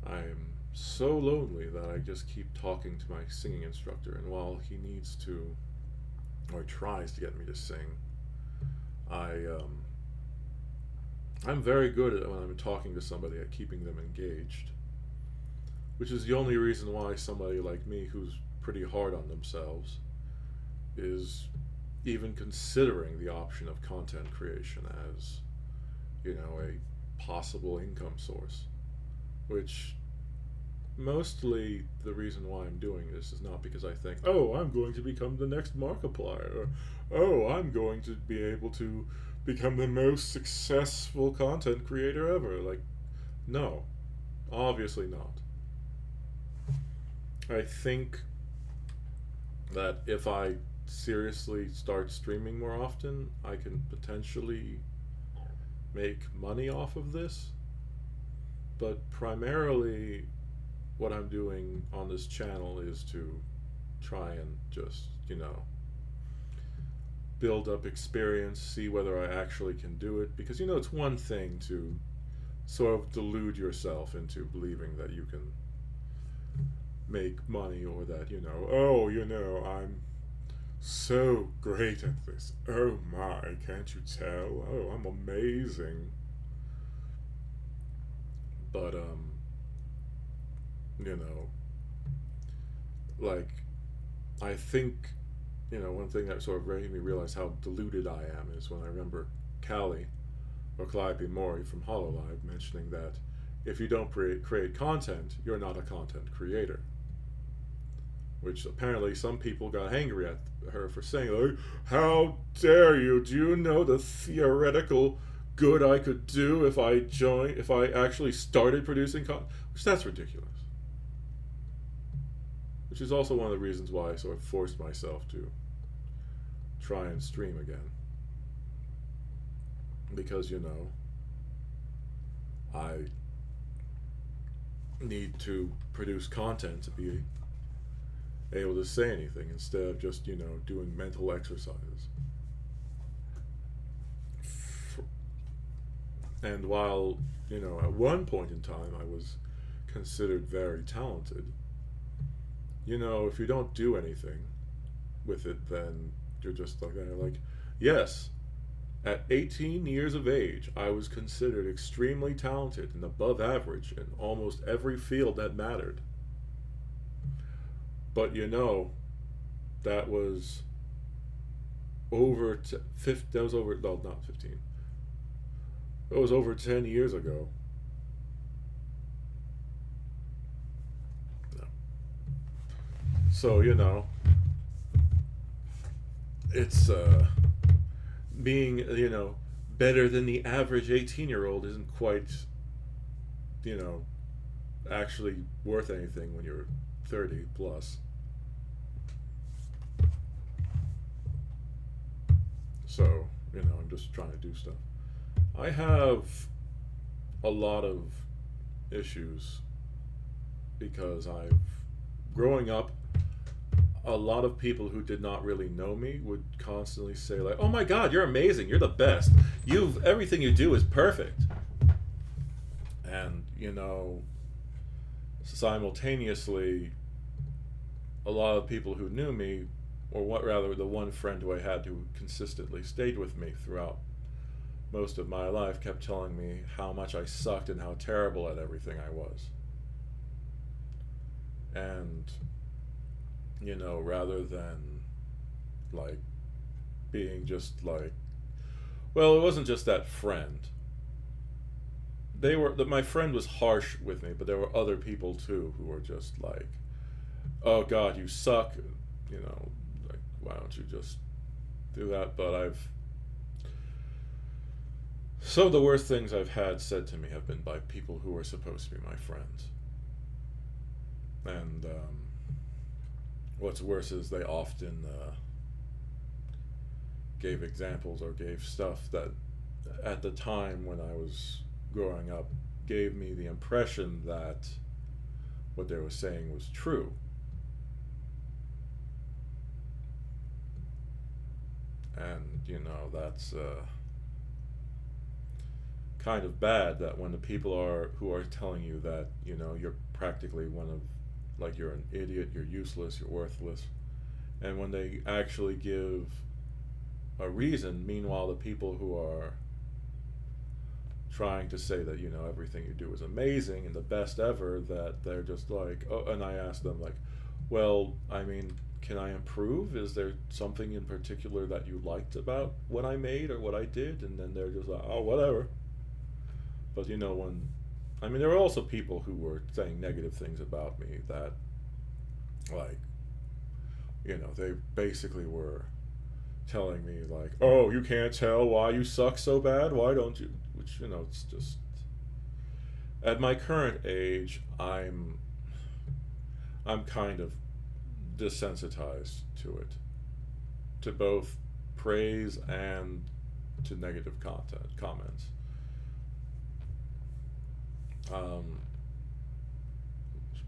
Speaker 1: I'm so lonely that I just keep talking to my singing instructor, and while he needs to or tries to get me to sing, I I'm very good at when I'm talking to somebody at keeping them engaged, which is the only reason why somebody like me who's pretty hard on themselves is even considering the option of content creation as, a possible income source. Which mostly the reason why I'm doing this is not because I think, oh, I'm going to become the next Markiplier, or oh, I'm going to be able to become the most successful content creator ever. Like, no, obviously not. I think that if I seriously start streaming more often, I can potentially make money off of this. But primarily, what I'm doing on this channel is to try and just, build up experience, see whether I actually can do it. Because, it's one thing to sort of delude yourself into believing that you can make money, or that, oh, I'm so great at this. Oh my, can't you tell? Oh, I'm amazing. But, you know, like, I think, one thing that sort of made me realize how deluded I am is when I remember Callie, or Calliope Mori from HoloLive, mentioning that if you don't create content, you're not a content creator. Which apparently some people got angry at her for saying, like, how dare you? Do you know the theoretical good I could do if I actually started producing content? Which, that's ridiculous. Which is also one of the reasons why I sort of forced myself to try and stream again. Because, I need to produce content to be able to say anything instead of just, doing mental exercises. And while, at one point in time I was considered very talented, if you don't do anything with it, then you're just like, yes, at 18 years of age, I was considered extremely talented and above average in almost every field that mattered. But that was that was over, no, not 15. It was over 10 years ago. No. So, it's, being, better than the average 18-year-old isn't quite, actually worth anything when you're 30 plus. So, I'm just trying to do stuff. I have a lot of issues because growing up, a lot of people who did not really know me would constantly say like, "Oh my God, you're amazing! You're the best! Everything you do is perfect." And simultaneously, a lot of people who knew me, or what rather, the one friend who I had who consistently stayed with me throughout most of my life, kept telling me how much I sucked and how terrible at everything I was. And rather than like being just like, well, it wasn't just that friend. My friend was harsh with me, but there were other people too who were just like, "Oh God, you suck," like, why don't you just do that? But some of the worst things I've had said to me have been by people who were supposed to be my friends. And what's worse is they often gave examples or gave stuff that at the time when I was growing up gave me the impression that what they were saying was true. And that's kind of bad, that when the people who are telling you that you're practically one of, like, you're an idiot, you're useless, you're worthless, and when they actually give a reason, meanwhile the people who are trying to say that everything you do is amazing and the best ever, that they're just like, oh, and I ask them like, well, I mean, can I improve? Is there something in particular that you liked about what I made or what I did? And then they're just like, oh, whatever. But there were also people who were saying negative things about me that, like, they basically were telling me like, oh, you can't tell why you suck so bad? Why don't you? Which, it's just, at my current age, I'm kind of desensitized to it, to both praise and to negative comments.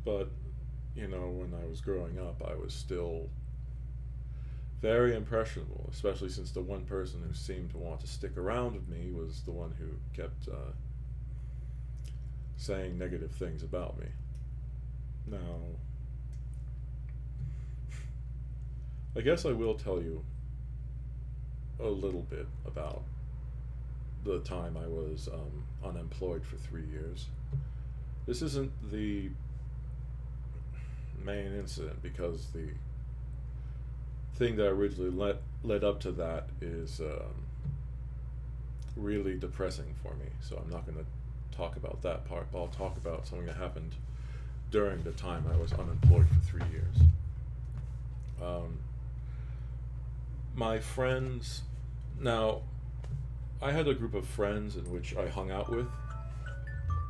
Speaker 1: But when I was growing up, I was still very impressionable, especially since the one person who seemed to want to stick around with me was the one who kept saying negative things about me. Now, I guess I will tell you a little bit about the time I was unemployed for 3 years. This isn't the main incident, because the thing that originally led up to that is really depressing for me. So I'm not going to talk about that part, but I'll talk about something that happened during the time I was unemployed for 3 years. My friends, now, I had a group of friends in which I hung out with.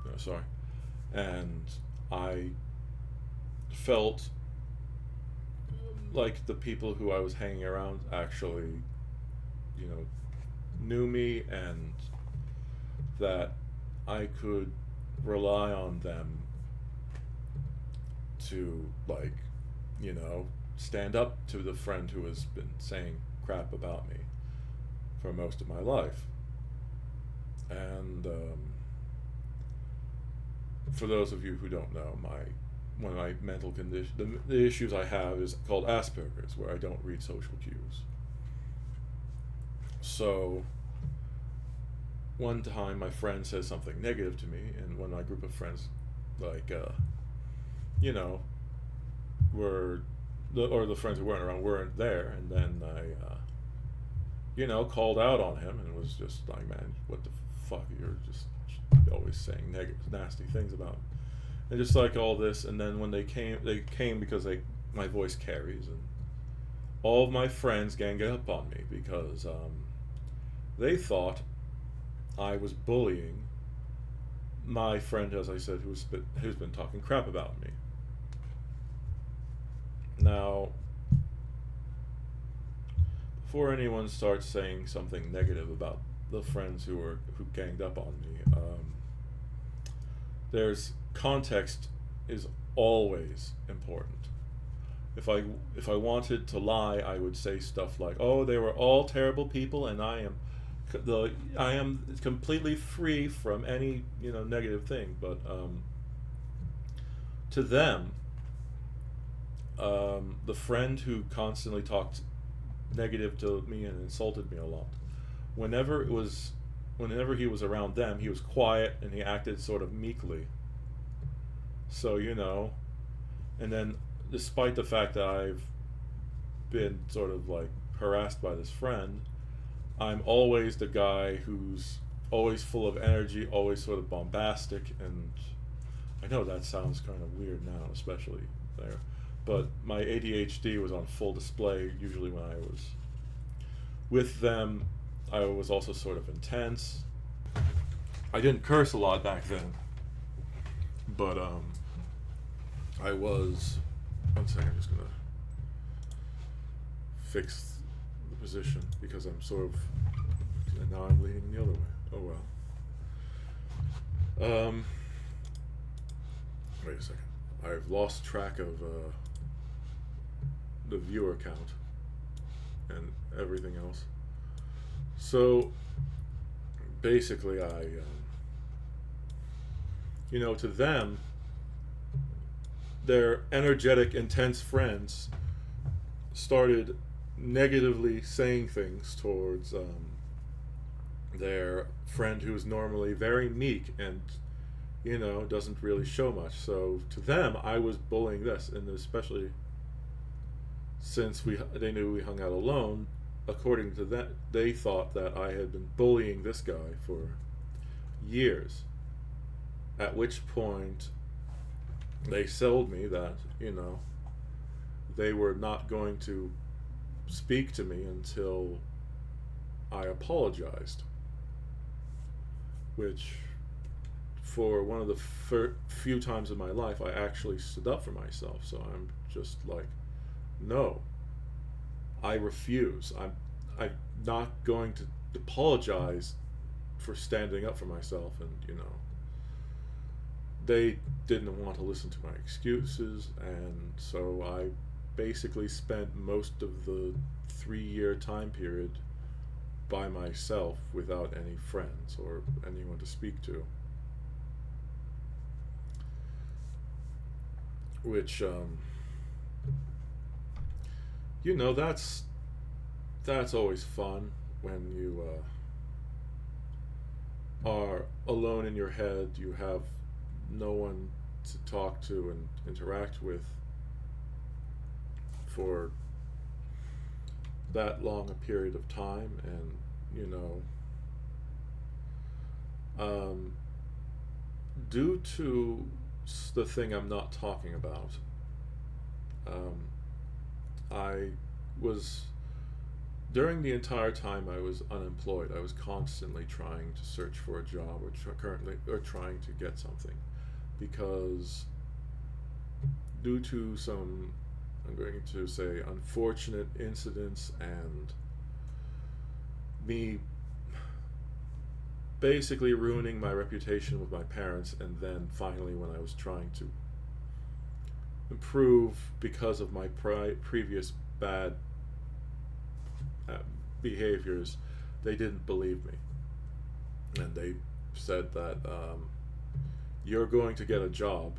Speaker 1: No, sorry. And I felt like the people who I was hanging around actually, knew me, and that I could rely on them to, like, stand up to the friend who has been saying crap about me for most of my life. And for those of you who don't know, one of my mental condition, the issues I have is called Asperger's, where I don't read social cues. So one time my friend says something negative to me, and when my group of friends, like, or the friends who weren't around weren't there, and then I, called out on him and was just like, man, what the fuck, you're just always saying negative, nasty things about him. And just like all this, and then when they came because my voice carries, and all of my friends ganged up on me because they thought I was bullying my friend, as I said, who's been talking crap about me. Now, before anyone starts saying something negative about the friends who ganged up on me, there's context is always important. if I wanted to lie, I would say stuff like, "Oh, they were all terrible people, and I am completely free from any negative thing." But to them, the friend who constantly talked negative to me and insulted me a lot, whenever it was whenever he was around them, he was quiet and he acted sort of meekly. So, and then despite the fact that I've been sort of like harassed by this friend, I'm always the guy who's always full of energy, always sort of bombastic, and I know that sounds kind of weird now, especially there, but my ADHD was on full display usually when I was with them. I was also sort of intense. I didn't curse a lot back then, but I was. One second, I'm just gonna fix the position because I'm sort of. And now I'm leaning the other way. Oh well. Wait a second. I've lost track of the viewer count and everything else. So basically, to them, their energetic, intense friends started negatively saying things towards their friend who's normally very meek and doesn't really show much. So to them, I was bullying this, and especially since they knew we hung out alone. According to that, they thought that I had been bullying this guy for years. At which point, they sold me that they were not going to speak to me until I apologized. Which, for one of the few times in my life, I actually stood up for myself. So I'm just like, no, I refuse. I'm not going to apologize for standing up for myself. And they didn't want to listen to my excuses, and so I basically spent most of the 3-year time period by myself without any friends or anyone to speak to. Which that's always fun when you are alone in your head. You have no one to talk to and interact with for that long a period of time, and due to the thing I'm not talking about, I was during the entire time I was unemployed. I was constantly trying to search for a job or trying to get something, because due to some, I'm going to say, unfortunate incidents and me basically ruining my reputation with my parents, and then finally when I was trying to improve because of my previous bad behaviors, they didn't believe me, and they said that you're going to get a job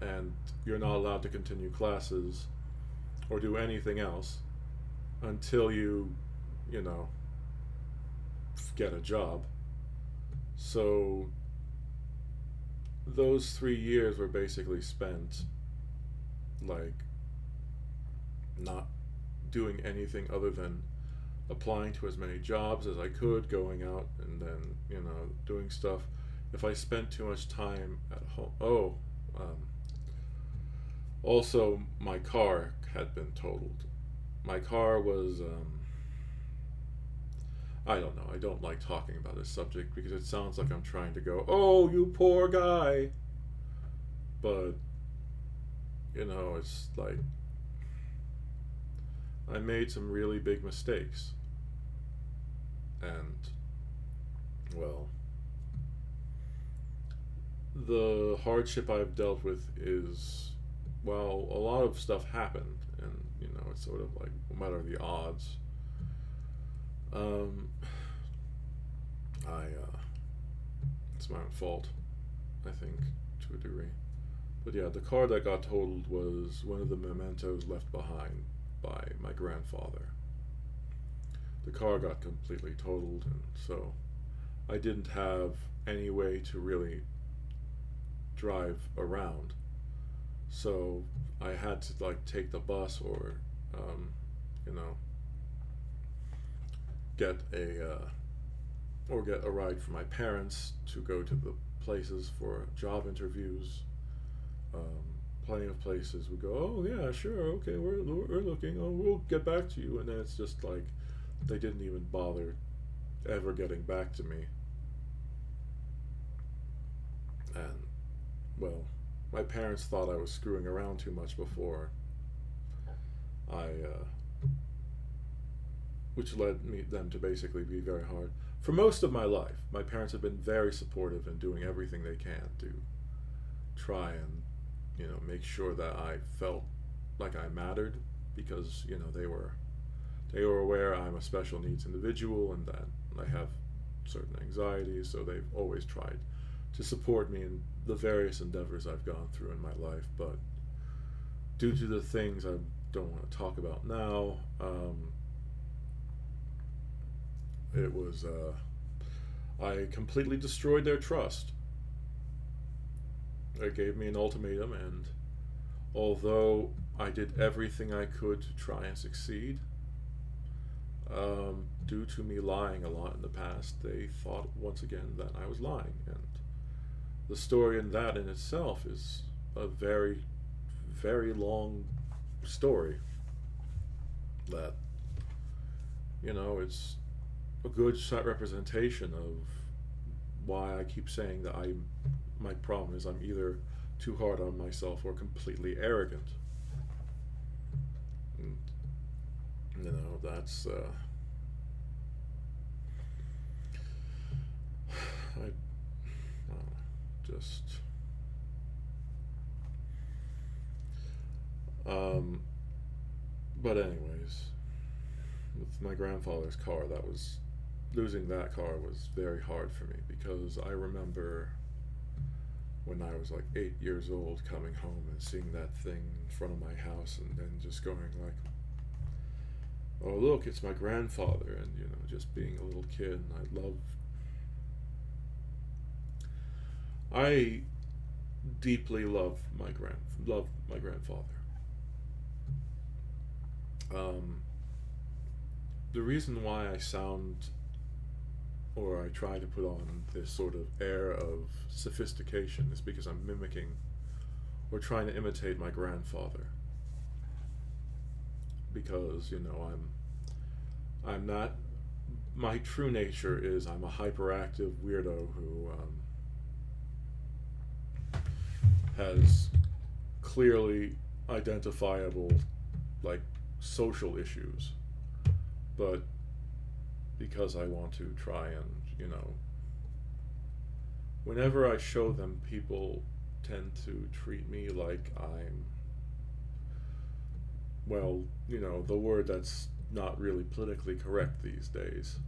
Speaker 1: and you're not allowed to continue classes or do anything else until you get a job. So those 3 years were basically spent like not doing anything other than applying to as many jobs as I could, going out and then doing stuff. If I spent too much time at home, also my car had been totaled. My car was I don't know, I don't like talking about this subject because it sounds like I'm trying to go, oh, you poor guy, but it's like I made some really big mistakes, and well, the hardship I've dealt with is well, a lot of stuff happened, and it's sort of like, what are the odds? Um, it's my own fault, I think, to a degree. But yeah, the car that got totaled was one of the mementos left behind by my grandfather. The car got completely totaled, and so I didn't have any way to really drive around. So I had to like take the bus um, you know, get a ride from my parents to go to the places for job interviews. Um, Plenty of places would go, oh yeah, sure, okay, we're looking, oh, we'll get back to you, and then it's just like they didn't even bother ever getting back to me. And well, my parents thought I was screwing around too much before which led them to basically be very hard. For most of my life, my parents have been very supportive in doing everything they can to try and make sure that I felt like I mattered, because they were aware I'm a special needs individual and that I have certain anxieties, so they've always tried to support me in the various endeavors I've gone through in my life. But due to the things I don't want to talk about now, it was I completely destroyed their trust. They gave me an ultimatum, and although I did everything I could to try and succeed, due to me lying a lot in the past, they thought once again that I was lying. And the story in that in itself is a very, very long story that, it's a good representation of why I keep saying that my problem is I'm either too hard on myself or completely arrogant. And, that's I just but anyways, with my grandfather's car, that was losing that car was very hard for me, because I remember when I was like 8 years old coming home and seeing that thing in front of my house, and then just going like, oh look, it's my grandfather, and just being a little kid. And I deeply love my grandfather. The reason why I sound, or I try to put on this sort of air of sophistication, is because I'm mimicking or trying to imitate my grandfather. Because I'm not. My true nature is I'm a hyperactive weirdo who has clearly identifiable like social issues, but because I want to try and whenever I show them, people tend to treat me like I'm, well, the word that's not really politically correct these days.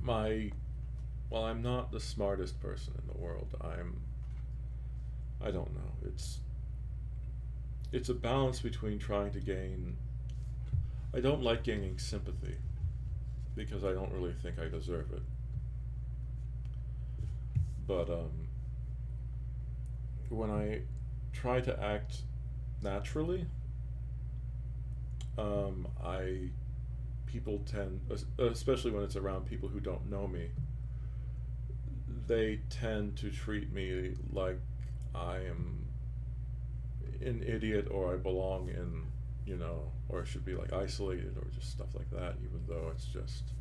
Speaker 1: While I'm not the smartest person in the world, I don't know. It's a balance between trying to gain. I don't like gaining sympathy, because I don't really think I deserve it. But when I try to act naturally, I people tend, especially when it's around people who don't know me, they tend to treat me like I am an idiot, or I belong in, or should be like isolated, or just stuff like that, even though it's just,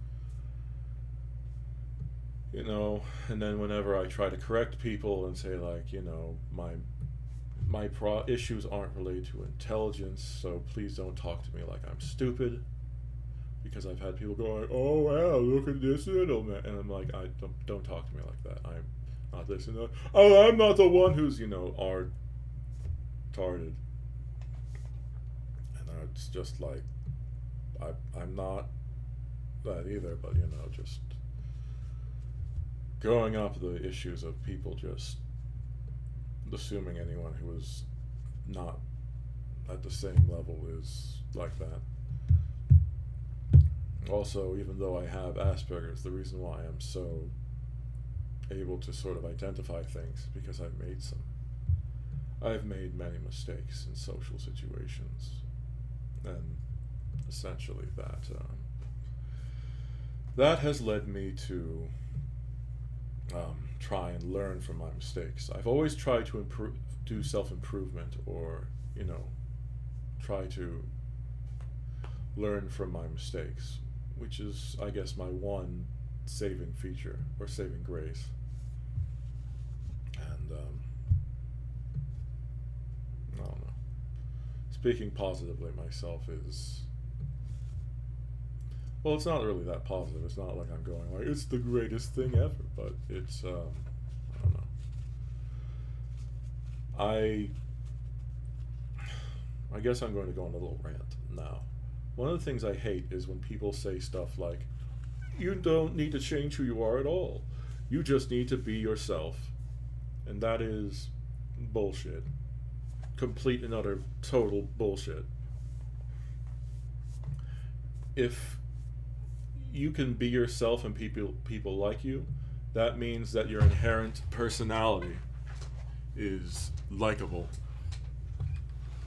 Speaker 1: and then whenever I try to correct people and say like, my issues aren't related to intelligence, so please don't talk to me like I'm stupid, because I've had people go like, oh wow, look at this little man, and I'm like, I don't talk to me like that. not this and that. Oh, I'm not the one who's, retarded. And it's just like, I'm not that either, but, just growing up, the issues of people just assuming anyone who is not at the same level is like that. Also, even though I have Asperger's, the reason why I'm so able to sort of identify things because I've made many mistakes in social situations, and essentially that has led me to try and learn from my mistakes. I've always tried to do self-improvement, or try to learn from my mistakes, which is, I guess, my one saving feature or saving grace. And I don't know. Speaking positively myself is, well, it's not really that positive. It's not like I'm going like it's the greatest thing ever, but it's I don't know. I guess I'm going to go on a little rant now. One of the things I hate is when people say stuff like, you don't need to change who you are at all. You just need to be yourself. And that is bullshit. Complete and utter total bullshit. If you can be yourself and people like you, that means that your inherent personality is likable.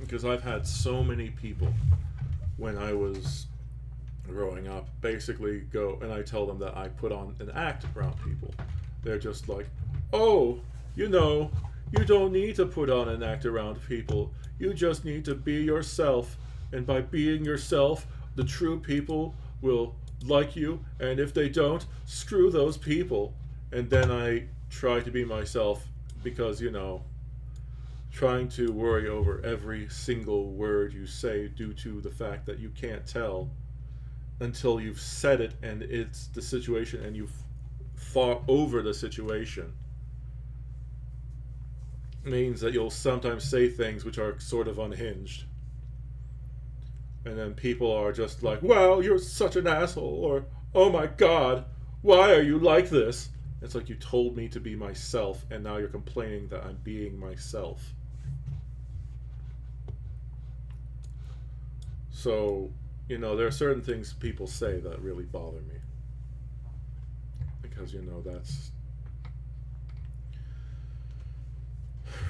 Speaker 1: Because I've had so many people when I was growing up basically go, and I tell them that I put on an act around people. They're just like, oh, you don't need to put on an act around people. You just need to be yourself. And by being yourself, the true people will like you. And if they don't, screw those people. And then I try to be myself because, trying to worry over every single word you say due to the fact that you can't tell until you've said it and it's the situation and you've fought over the situation means that you'll sometimes say things which are sort of unhinged. And then people are just like, wow, you're such an asshole, or, oh my god, why are you like this? It's like, you told me to be myself, and now you're complaining that I'm being myself. So, there are certain things people say that really bother me. Because, that's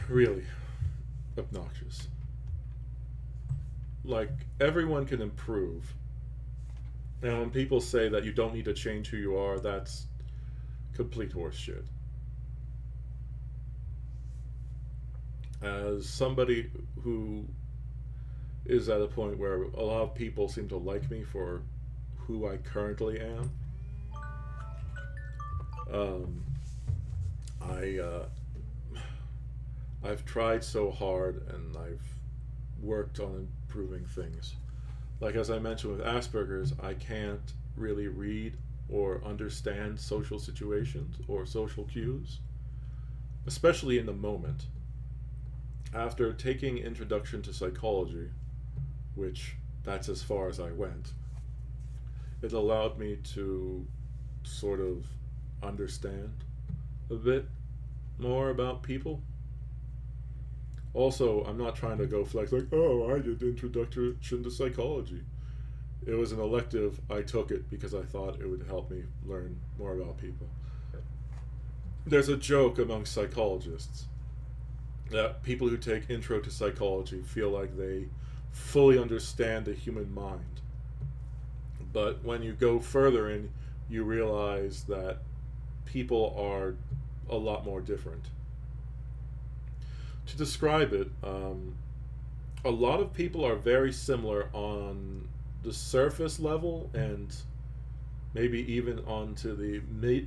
Speaker 1: really obnoxious. Like, everyone can improve. And when people say that you don't need to change who you are, that's complete horseshit. As somebody who is at a point where a lot of people seem to like me for who I currently am, I've tried so hard and I've worked on improving things. Like, as I mentioned with Asperger's, I can't really read or understand social situations or social cues, especially in the moment. After taking Introduction to Psychology, which that's as far as I went, it allowed me to sort of understand a bit more about people. Also, I'm not trying to go flex like, oh, I did Introduction to Psychology. It was an elective. I took it because I thought it would help me learn more about people. There's a joke among psychologists that people who take Intro to Psychology feel like they fully understand the human mind. But when you go further in, you realize that people are a lot more different. To describe it, a lot of people are very similar on the surface level and maybe even onto the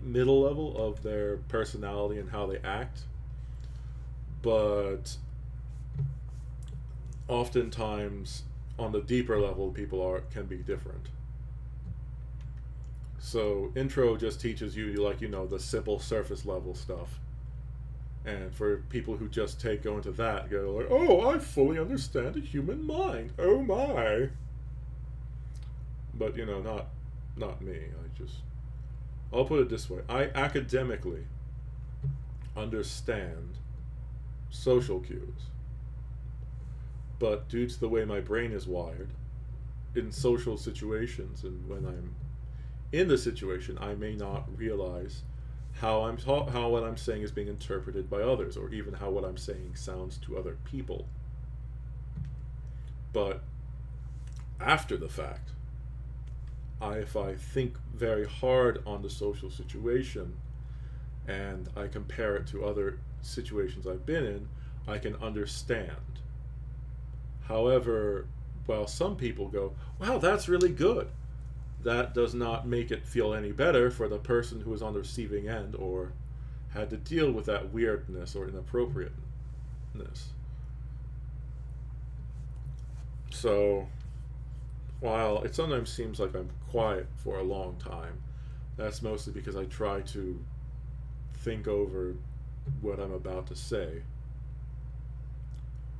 Speaker 1: middle level of their personality and how they act. But oftentimes on the deeper level, people can be different. So Intro just teaches you, the simple surface level stuff. And for people who just go into that, go like, "Oh, I fully understand a human mind. Oh my!" But not me. I'll put it this way: I academically understand social cues, but due to the way my brain is wired, in social situations and when I'm in the situation, I may not realize how what I'm saying is being interpreted by others, or even how what I'm saying sounds to other people. But after the fact, if I think very hard on the social situation and I compare it to other situations I've been in, I can understand. However, while some people go, "Wow, that's really good," that does not make it feel any better for the person who is on the receiving end or had to deal with that weirdness or inappropriateness. So, while it sometimes seems like I'm quiet for a long time, that's mostly because I try to think over what I'm about to say.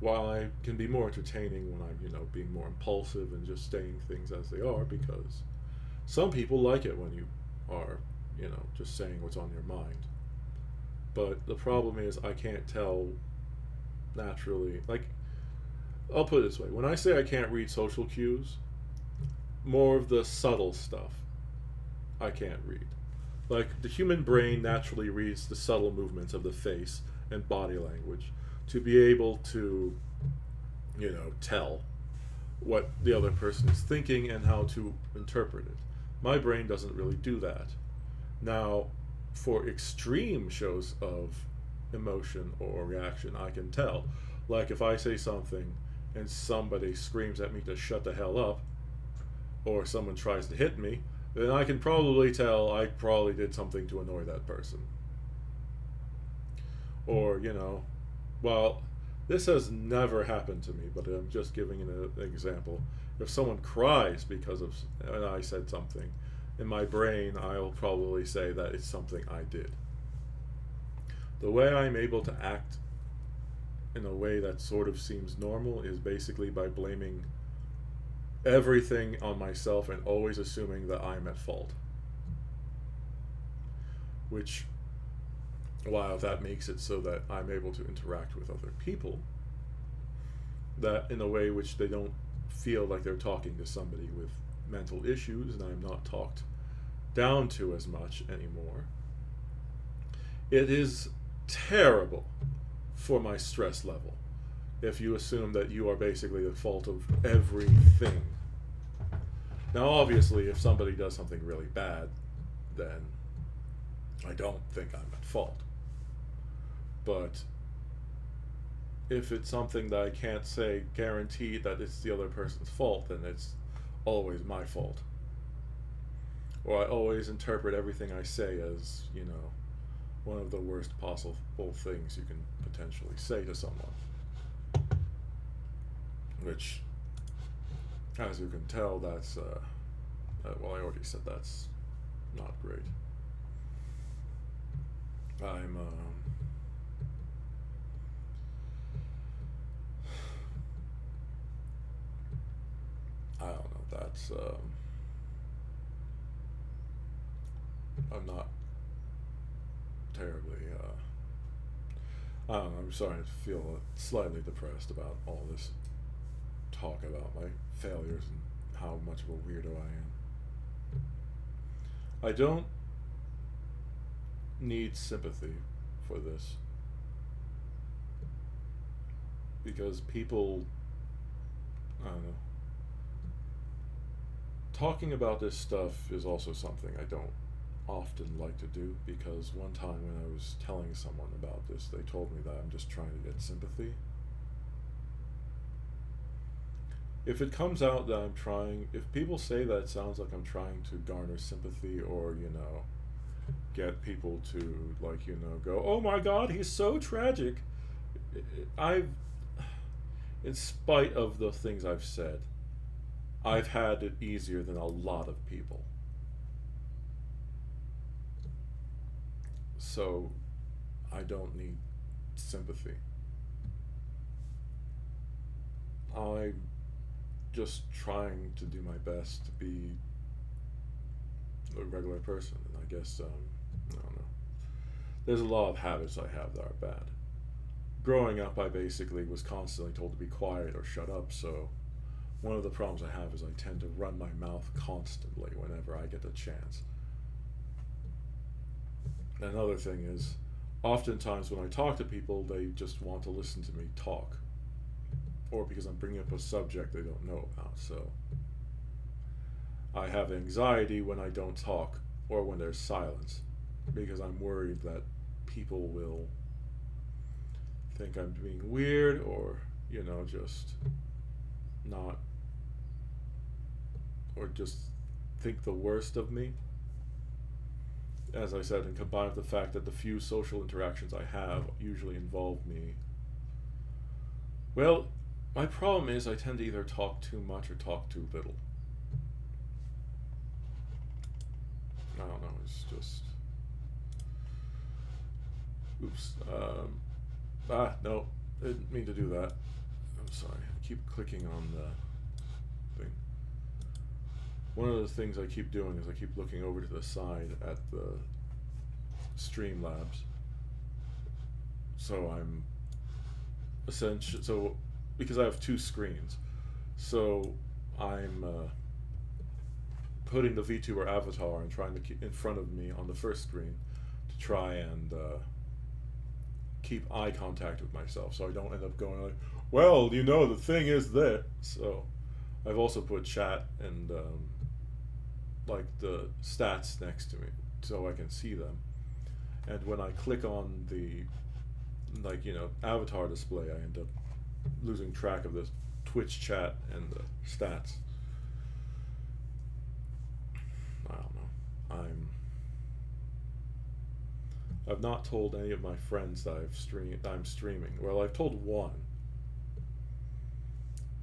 Speaker 1: While I can be more entertaining when I'm, being more impulsive and just saying things as they are, because some people like it when you are, just saying what's on your mind. But the problem is, I can't tell naturally. Like, I'll put it this way: when I say I can't read social cues, more of the subtle stuff I can't read. Like, the human brain naturally reads the subtle movements of the face and body language to be able to, tell what the other person is thinking and how to interpret it. My brain doesn't really do that. Now, for extreme shows of emotion or reaction, I can tell. Like, if I say something and somebody screams at me to shut the hell up, or someone tries to hit me, then I can probably tell I probably did something to annoy that person. Or, well, this has never happened to me, but I'm just giving an example. If someone cries because of and I said something, in my brain I'll probably say that it's something I did. The way I'm able to act in a way that sort of seems normal is basically by blaming everything on myself and always assuming that I'm at fault. Which, while that makes it so that I'm able to interact with other people, that in a way which they don't feel like they're talking to somebody with mental issues and I'm not talked down to as much anymore, it is terrible for my stress level if you assume that you are basically the fault of everything. Now, obviously, if somebody does something really bad, then I don't think I'm at fault. But if it's something that I can't say guaranteed that it's the other person's fault, then it's always my fault. Or I always interpret everything I say as, one of the worst possible things you can potentially say to someone. Which, as you can tell, that's, well, I already said that's not great. I'm, I don't know, that's, I'm not terribly, I don't know, I'm starting to feel slightly depressed about all this talk about my failures and how much of a weirdo I am. I don't need sympathy for this because people, I don't know, talking about this stuff is also something I don't often like to do, because one time when I was telling someone about this, they told me that I'm just trying to get sympathy. If it comes out that I'm trying, if people say that it sounds like I'm trying to garner sympathy or, get people to, go, "Oh my god, he's so tragic," I've, in spite of the things I've said, I've had it easier than a lot of people. So I don't need sympathy. I'm just trying to do my best to be a regular person, and I guess I don't know. There's a lot of habits I have that are bad. Growing up, I basically was constantly told to be quiet or shut up, so one of the problems I have is I tend to run my mouth constantly whenever I get a chance. Another thing is, oftentimes when I talk to people, they just want to listen to me talk, or because I'm bringing up a subject they don't know about, so I have anxiety when I don't talk or when there's silence because I'm worried that people will think I'm being weird or, just not, or just think the worst of me. As I said, and combined with the fact that the few social interactions I have usually involve me. Well, my problem is I tend to either talk too much or talk too little. I don't know, it's just. Oops. No, I didn't mean to do that. I'm sorry. I keep clicking on the thing. One of the things I keep doing is I keep looking over to the side at the Streamlabs. So I'm because I have two screens, so I'm putting the VTuber avatar and trying to keep in front of me on the first screen to try and keep eye contact with myself, so I don't end up going like, well, the thing is that. So I've also put chat and like the stats next to me so I can see them. And when I click on the avatar display, I end up losing track of the Twitch chat and the stats. I don't know. I've not told any of my friends that I'm streaming. Well, I've told one,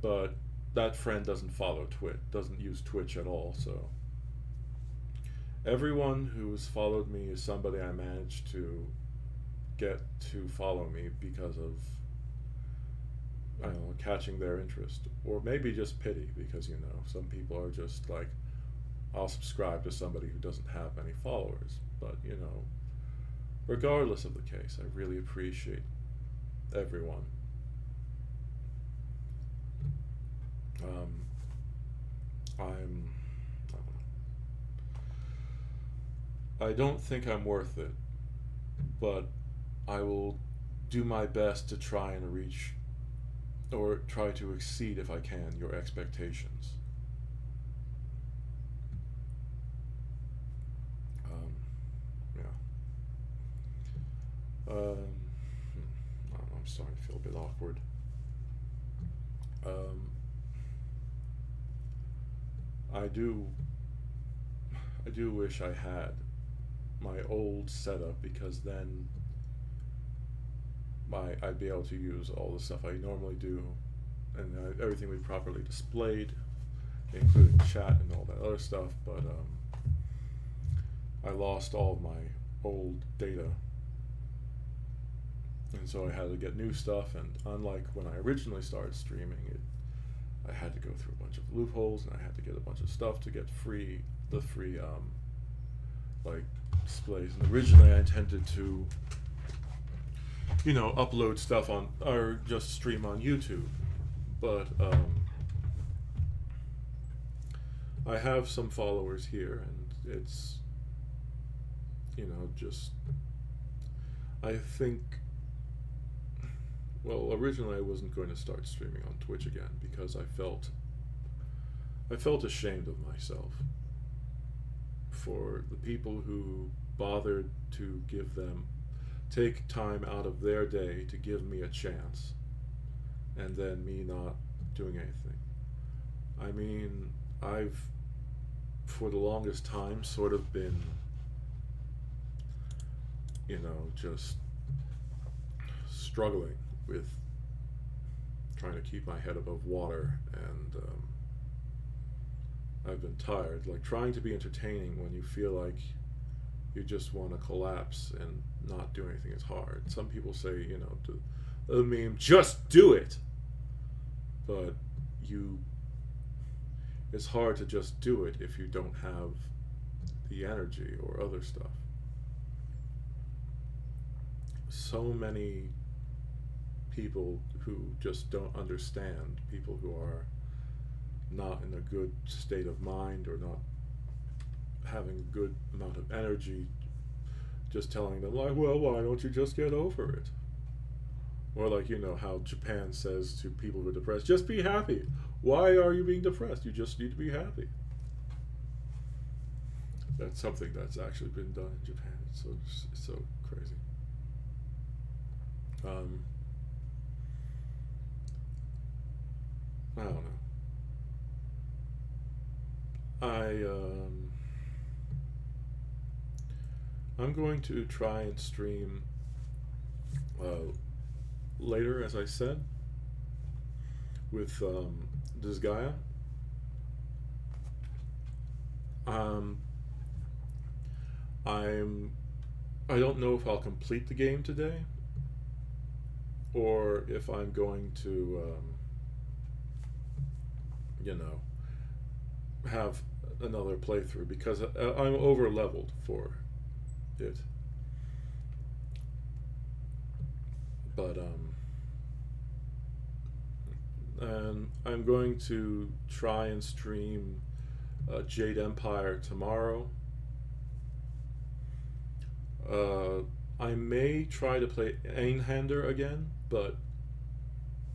Speaker 1: but that friend doesn't follow Twitch, doesn't use Twitch at all, so everyone who's followed me is somebody I managed to get to follow me because of, I don't know, catching their interest. Or maybe just pity, because, some people are just like, I'll subscribe to somebody who doesn't have many followers. But, regardless of the case, I really appreciate everyone. I don't think I'm worth it, but I will do my best to try and reach, or try to exceed if I can, your expectations. Yeah. I don't know, I'm starting to feel a bit awkward. I do wish I had my old setup, because then I'd be able to use all the stuff I normally do, and everything would be properly displayed, including chat and all that other stuff. But I lost all of my old data, and so I had to get new stuff. And unlike when I originally started streaming, I had to go through a bunch of loopholes, and I had to get a bunch of stuff to get the free displays. And originally I intended to upload stuff on, or just stream on YouTube, but I have some followers here, and it's just, I think, well, originally I wasn't going to start streaming on Twitch again because I felt ashamed of myself for the people who bothered to take time out of their day to give me a chance, and then me not doing anything. I mean, I've, for the longest time, sort of been, just struggling with trying to keep my head above water, and I've been tired, like trying to be entertaining when you feel like you just want to collapse and not do anything is hard. Some people say, the meme, just do it. But it's hard to just do it if you don't have the energy or other stuff. So many people who just don't understand, people who are not in a good state of mind or not having a good amount of energy, just telling them like, well, why don't you just get over it? Or like, how Japan says to people who are depressed, just be happy. Why are you being depressed? You just need to be happy. That's something that's actually been done in Japan. It's so crazy. I don't know. I'm going to try and stream later, as I said, with Disgaea. I don't know if I'll complete the game today, or if I'm going to, have another playthrough, because I'm over leveled for it. But and I'm going to try and stream Jade Empire tomorrow. I may try to play Einhander again, but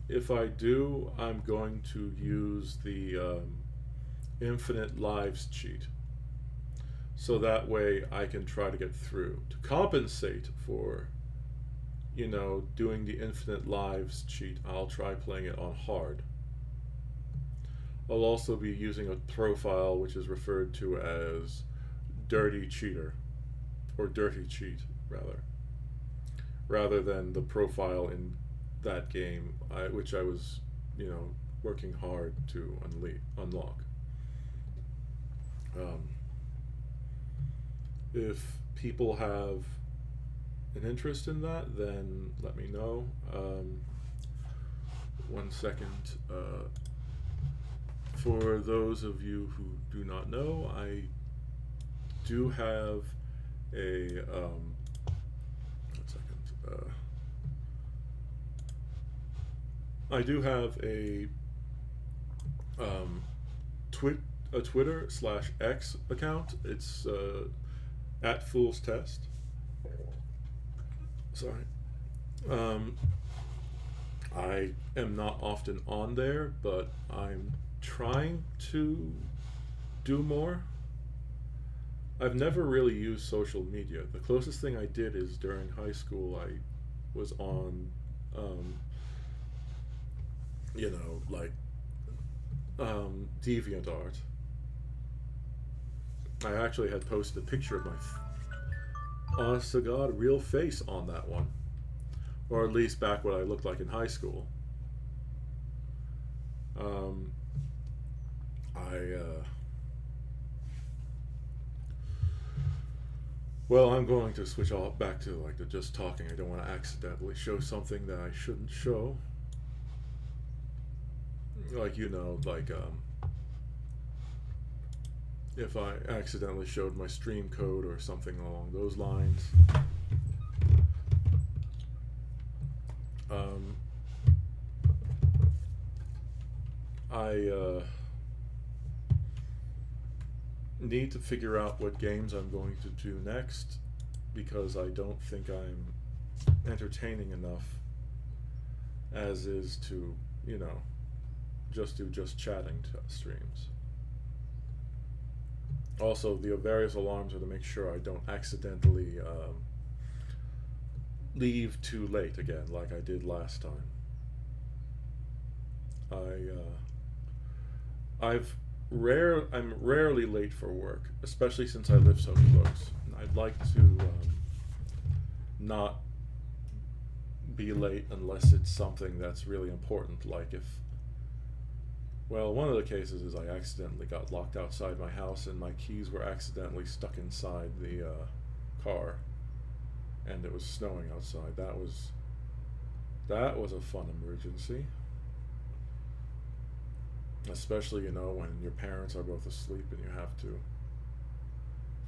Speaker 1: if I do, I'm going to use the infinite lives cheat. So that way I can try to get through. To compensate for, doing the infinite lives cheat, I'll try playing it on hard. I'll also be using a profile which is referred to as Dirty Cheater, or Dirty Cheat, rather than the profile in that game, which I was, working hard to unlock. If people have an interest in that, then let me know. 1 second. For those of you who do not know, I do have a 1 second. I do have a Twitter/X account. It's at Fool's Test. Sorry. I am not often on there, but I'm trying to do more. I've never really used social media. The closest thing I did is during high school. I was on, DeviantArt. I actually had posted a picture of my, honest to God, real face on that one. Or at least back what I looked like in high school. Well, I'm going to switch all back to the just talking. I don't want to accidentally show something that I shouldn't show. If I accidentally showed my stream code or something along those lines. I need to figure out what games I'm going to do next, because I don't think I'm entertaining enough as is to, just do chatting streams. Also, the various alarms are to make sure I don't accidentally leave too late again, like I did last time. I'm rarely late for work, especially since I live so close. I'd like to not be late unless it's something that's really important, like one of the cases is I accidentally got locked outside my house and my keys were accidentally stuck inside the car, and it was snowing outside. That was a fun emergency. Especially, when your parents are both asleep and you have to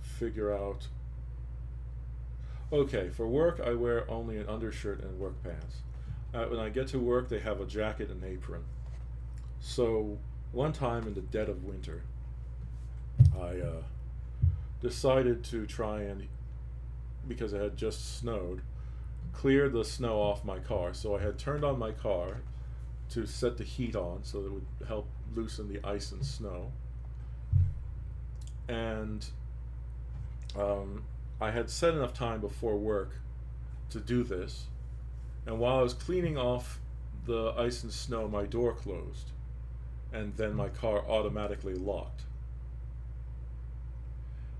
Speaker 1: figure out. Okay, for work, I wear only an undershirt and work pants. When I get to work, they have a jacket and apron. So, one time in the dead of winter, I decided to try and, because it had just snowed, clear the snow off my car. So, I had turned on my car to set the heat on so that it would help loosen the ice and snow. And I had set enough time before work to do this. And while I was cleaning off the ice and snow, my door closed. And then my car automatically locked.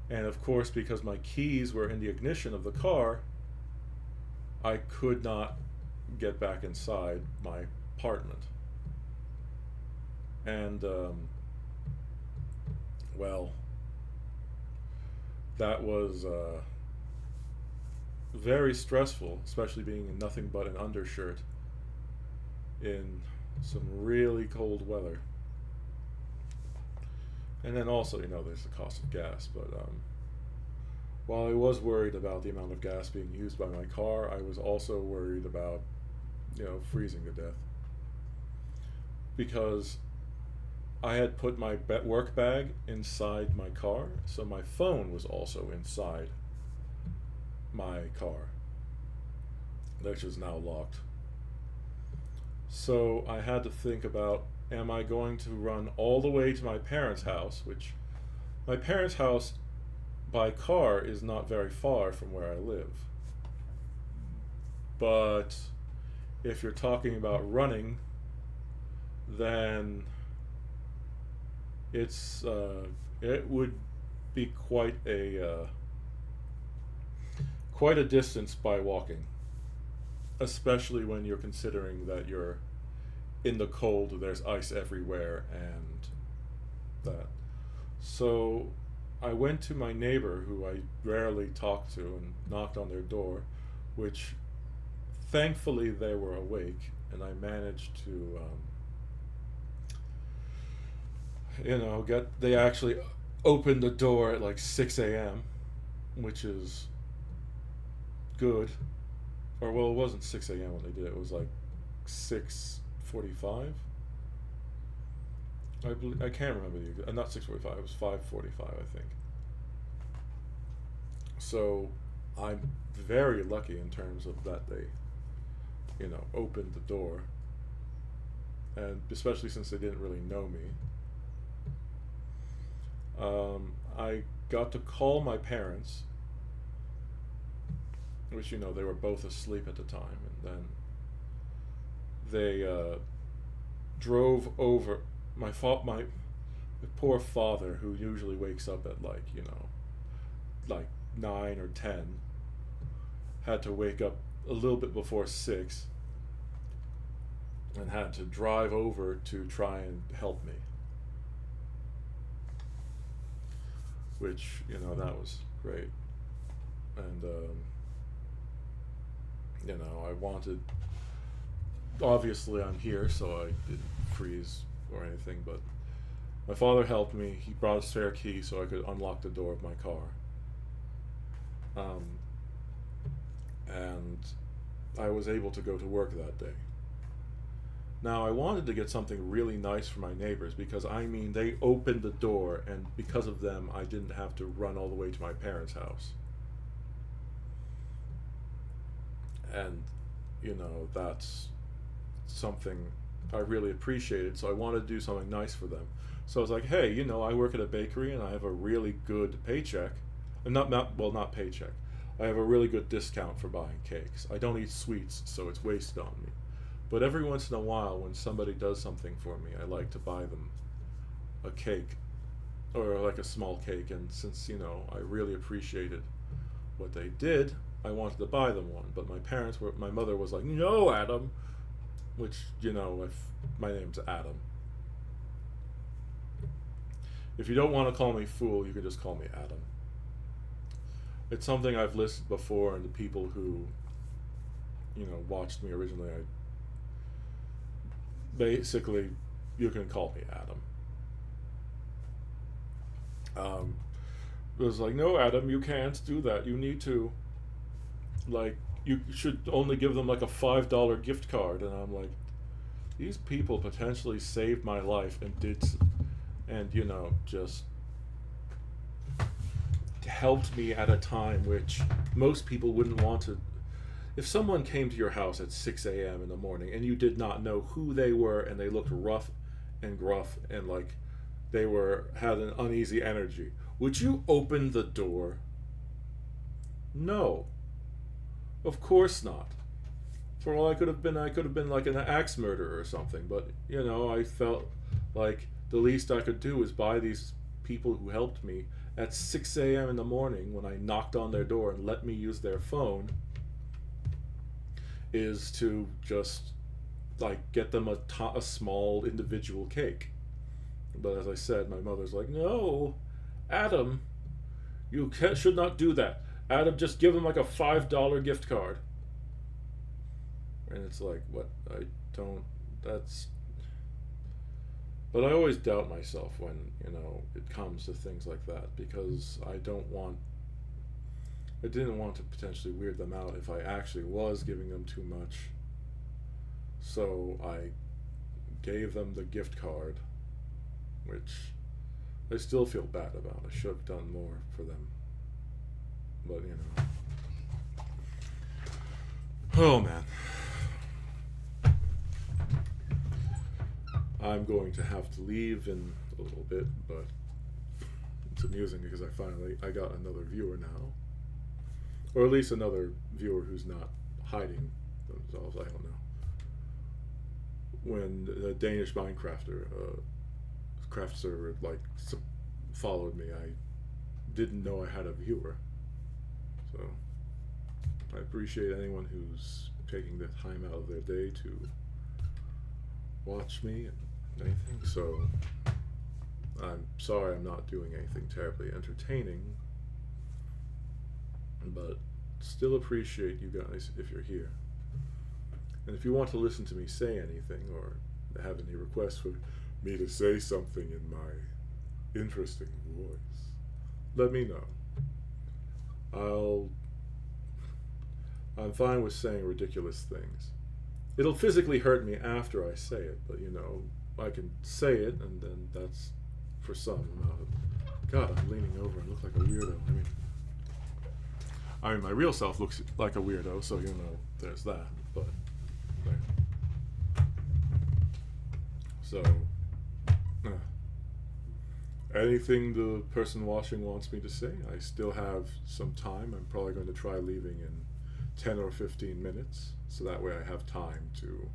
Speaker 1: And of course, because my keys were in the ignition of the car, I could not get back inside my apartment. And, well, that was very stressful, especially being in nothing but an undershirt in some really cold weather. And then also, there's the cost of gas. But while I was worried about the amount of gas being used by my car, I was also worried about, freezing to death. Because I had put my work bag inside my car, so my phone was also inside my car, which is now locked. So I had to think about, am I going to run all the way to my parents' house, which my parents' house by car is not very far from where I live. But if you're talking about running, then it would be quite a distance by walking, especially when you're considering that you're in the cold, there's ice everywhere, and that. So I went to my neighbor, who I rarely talk to, and knocked on their door, which thankfully they were awake, and I managed to they actually opened the door at like 6 a.m., which is good. Or, well, it wasn't 6 a.m. when they did it. It was like 6:45. I can't remember not 6:45. It was 5:45, I think. So I'm very lucky in terms of that they, opened the door, and especially since they didn't really know me. I got to call my parents, which, they were both asleep at the time, and then they drove over. My poor father, who usually wakes up at like 9 or 10, had to wake up a little bit before 6 and had to drive over to try and help me, which, that was great. And I wanted, obviously I'm here, so I didn't freeze or anything, but my father helped me. He brought a spare key so I could unlock the door of my car. And I was able to go to work that day. Now, I wanted to get something really nice for my neighbors, because they opened the door, and because of them I didn't have to run all the way to my parents' house. And that's something I really appreciated, so I wanted to do something nice for them. So I was like, hey, I work at a bakery and I have a really good paycheck. Not paycheck. I have a really good discount for buying cakes. I don't eat sweets, so it's wasted on me. But every once in a while, when somebody does something for me, I like to buy them a cake, or like a small cake. And since, I really appreciated what they did, I wanted to buy them one. But my mother was like, no, Adam, which, if my name's Adam. If you don't want to call me fool, you can just call me Adam. it's something I've listed before, and the people who, watched me originally, I basically, you can call me Adam. It was like, no, Adam, you can't do that. You need to, like, you should only give them like a $5 gift card. And I'm like, these people potentially saved my life and just helped me at a time which most people wouldn't want to. If someone came to your house at 6 a.m. in the morning and you did not know who they were and they looked rough and gruff and like had an uneasy energy, would you open the door? No. Of course not. For all I could have been like an axe murderer or something. But, I felt like the least I could do was buy these people who helped me at 6 a.m. in the morning when I knocked on their door and let me use their phone, is to just, like, get them a small individual cake. But as I said, my mother's like, no, Adam, you should not do that. Adam, just give him like a $5 gift card. And it's like, what? But I always doubt myself when, it comes to things like that, because I didn't want to potentially weird them out if I actually was giving them too much. So I gave them the gift card, which I still feel bad about. I should have done more for them. But, oh man. I'm going to have to leave in a little bit, but it's amusing because I got another viewer now. Or at least another viewer who's not hiding themselves, I don't know. When the Danish Minecrafter, craft server, followed me, I didn't know I had a viewer. So I appreciate anyone who's taking the time out of their day to watch me and anything. So I'm sorry I'm not doing anything terribly entertaining, but still appreciate you guys if you're here. And if you want to listen to me say anything or have any requests for me to say something in my interesting voice, let me know. I'm fine with saying ridiculous things. It'll physically hurt me after I say it, but I can say it, and then that's for some amount of. God, I'm leaning over and look like a weirdo. I mean, my real self looks like a weirdo, so there's that. But there. So, anything the person watching wants me to say, I still have some time. I'm probably going to try leaving in 10 or 15 minutes, so that way I have time to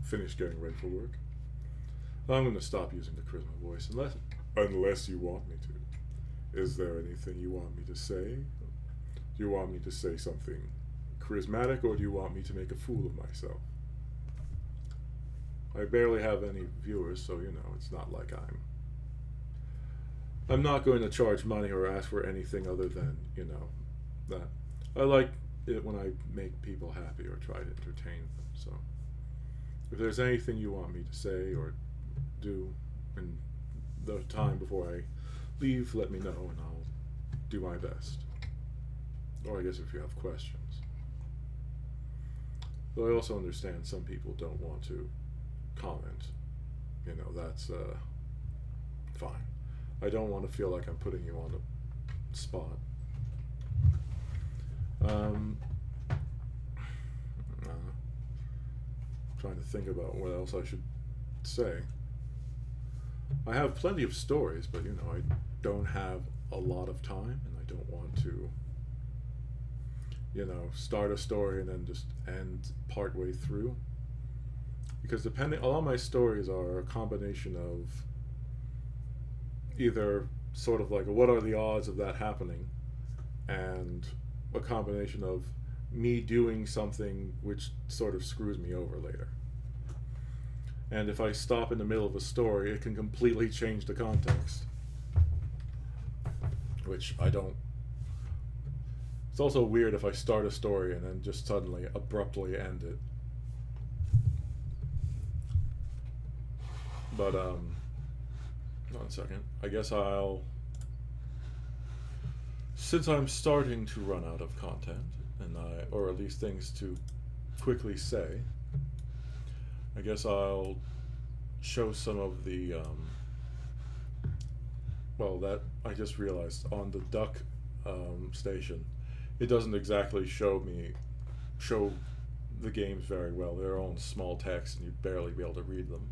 Speaker 1: finish getting ready for work. I'm going to stop using the charisma voice unless you want me to. Is there anything you want me to say? Do you want me to say something charismatic, or do you want me to make a fool of myself? I barely have any viewers, so it's not like I'm not going to charge money or ask for anything other than, that. I like it when I make people happy or try to entertain them. So if there's anything you want me to say or do in the time before I leave, let me know and I'll do my best. Or I guess if you have questions. Though I also understand some people don't want to comment. That's fine. I don't want to feel like I'm putting you on the spot. Trying to think about what else I should say. I have plenty of stories, but I don't have a lot of time, and I don't want to start a story and then just end partway through, because a lot of my stories are a combination of either sort of like what are the odds of that happening, and a combination of me doing something which sort of screws me over later. And if I stop in the middle of a story, it can completely change the context, which I don't It's also weird if I start a story and then just suddenly abruptly end it. But, 1 second. I guess I'll. Since I'm starting to run out of content, or at least things to quickly say, I guess I'll show some of the, well, that I just realized on the duck station, it doesn't exactly show the games very well. They're all in small text and you'd barely be able to read them.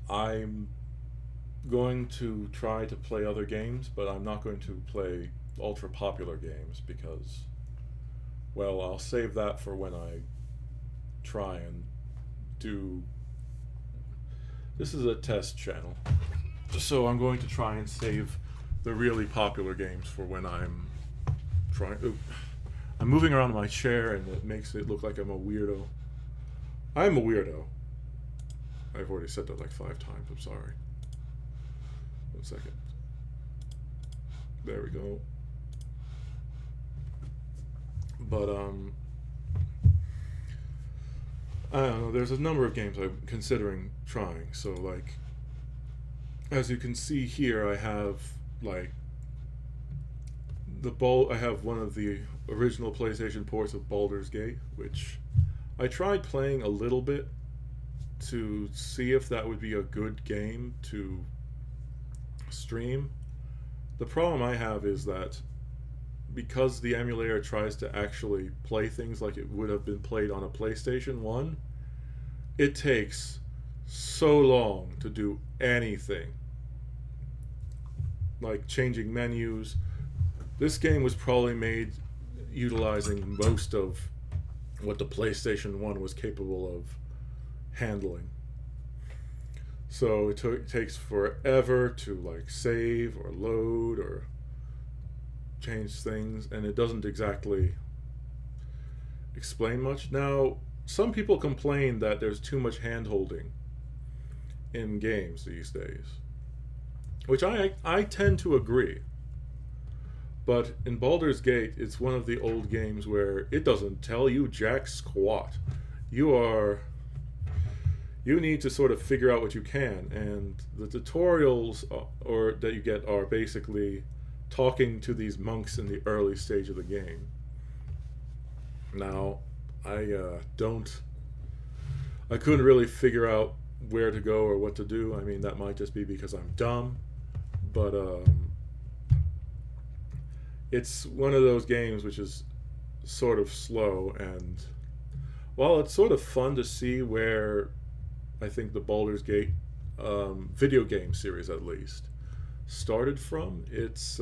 Speaker 1: I'm going to try to play other games, but I'm not going to play ultra popular games because, well, I'll save that for when I try and do. This is a test channel, so I'm going to try and save the really popular games for when I'm trying. I'm moving around in my chair and it makes it look like I'm a weirdo. I'm a weirdo. I've already said that like 5 times. I'm sorry. 1 second. There we go. But I don't know. There's a number of games I'm considering trying. So like, as you can see here, I have like I have one of the original PlayStation ports of Baldur's Gate, which I tried playing a little bit to see if that would be a good game to stream. The problem I have is that because the emulator tries to actually play things like it would have been played on a PlayStation 1, it takes so long to do anything. Like changing menus. This game was probably made utilizing most of what the PlayStation 1 was capable of handling. So it takes forever to like save or load or change things, and it doesn't exactly explain much. Now, some people complain that there's too much hand-holding in games these days, which I tend to agree. But in Baldur's Gate, it's one of the old games where it doesn't tell you jack squat. You need to sort of figure out what you can, and the tutorials or that you get are basically talking to these monks in the early stage of the game. Now, I couldn't really figure out where to go or what to do. I mean, that might just be because I'm dumb, but it's one of those games which is sort of slow, and while it's sort of fun to see where I think the Baldur's Gate video game series, at least, started from, it's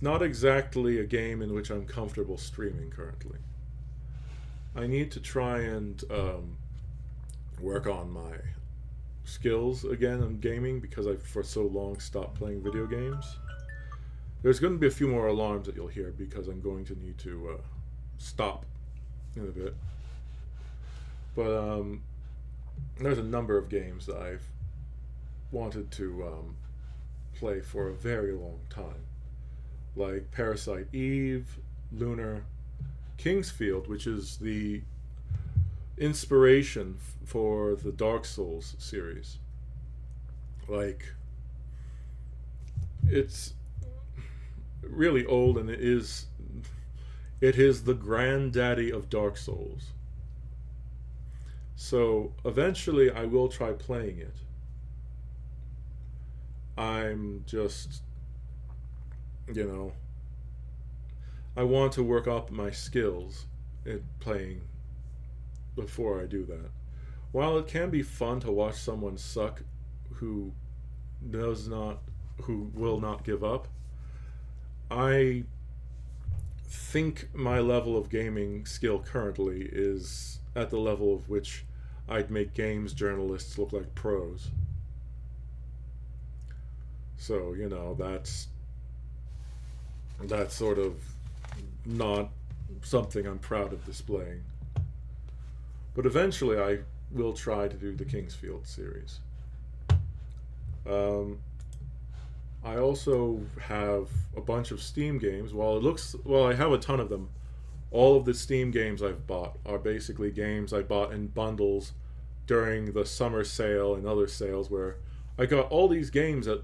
Speaker 1: not exactly a game in which I'm comfortable streaming currently. I need to try and work on my skills again in gaming because I've for so long stopped playing video games. There's going to be a few more alarms that you'll hear because I'm going to need to stop in a bit. But there's a number of games that I've wanted to play for a very long time, like Parasite Eve, Lunar, Kingsfield, which is the inspiration for the Dark Souls series. Like, it's really old, and it is the granddaddy of Dark Souls. So eventually I will try playing it. I'm just, I want to work up my skills at playing before I do that. While it can be fun to watch someone suck who will not give up, I think my level of gaming skill currently is at the level of which I'd make games journalists look like pros. So, that's sort of not something I'm proud of displaying. But eventually I will try to do the Kingsfield series. I also have a bunch of Steam games. Well, I have a ton of them. All of the Steam games I've bought are basically games I bought in bundles during the summer sale and other sales where I got all these games at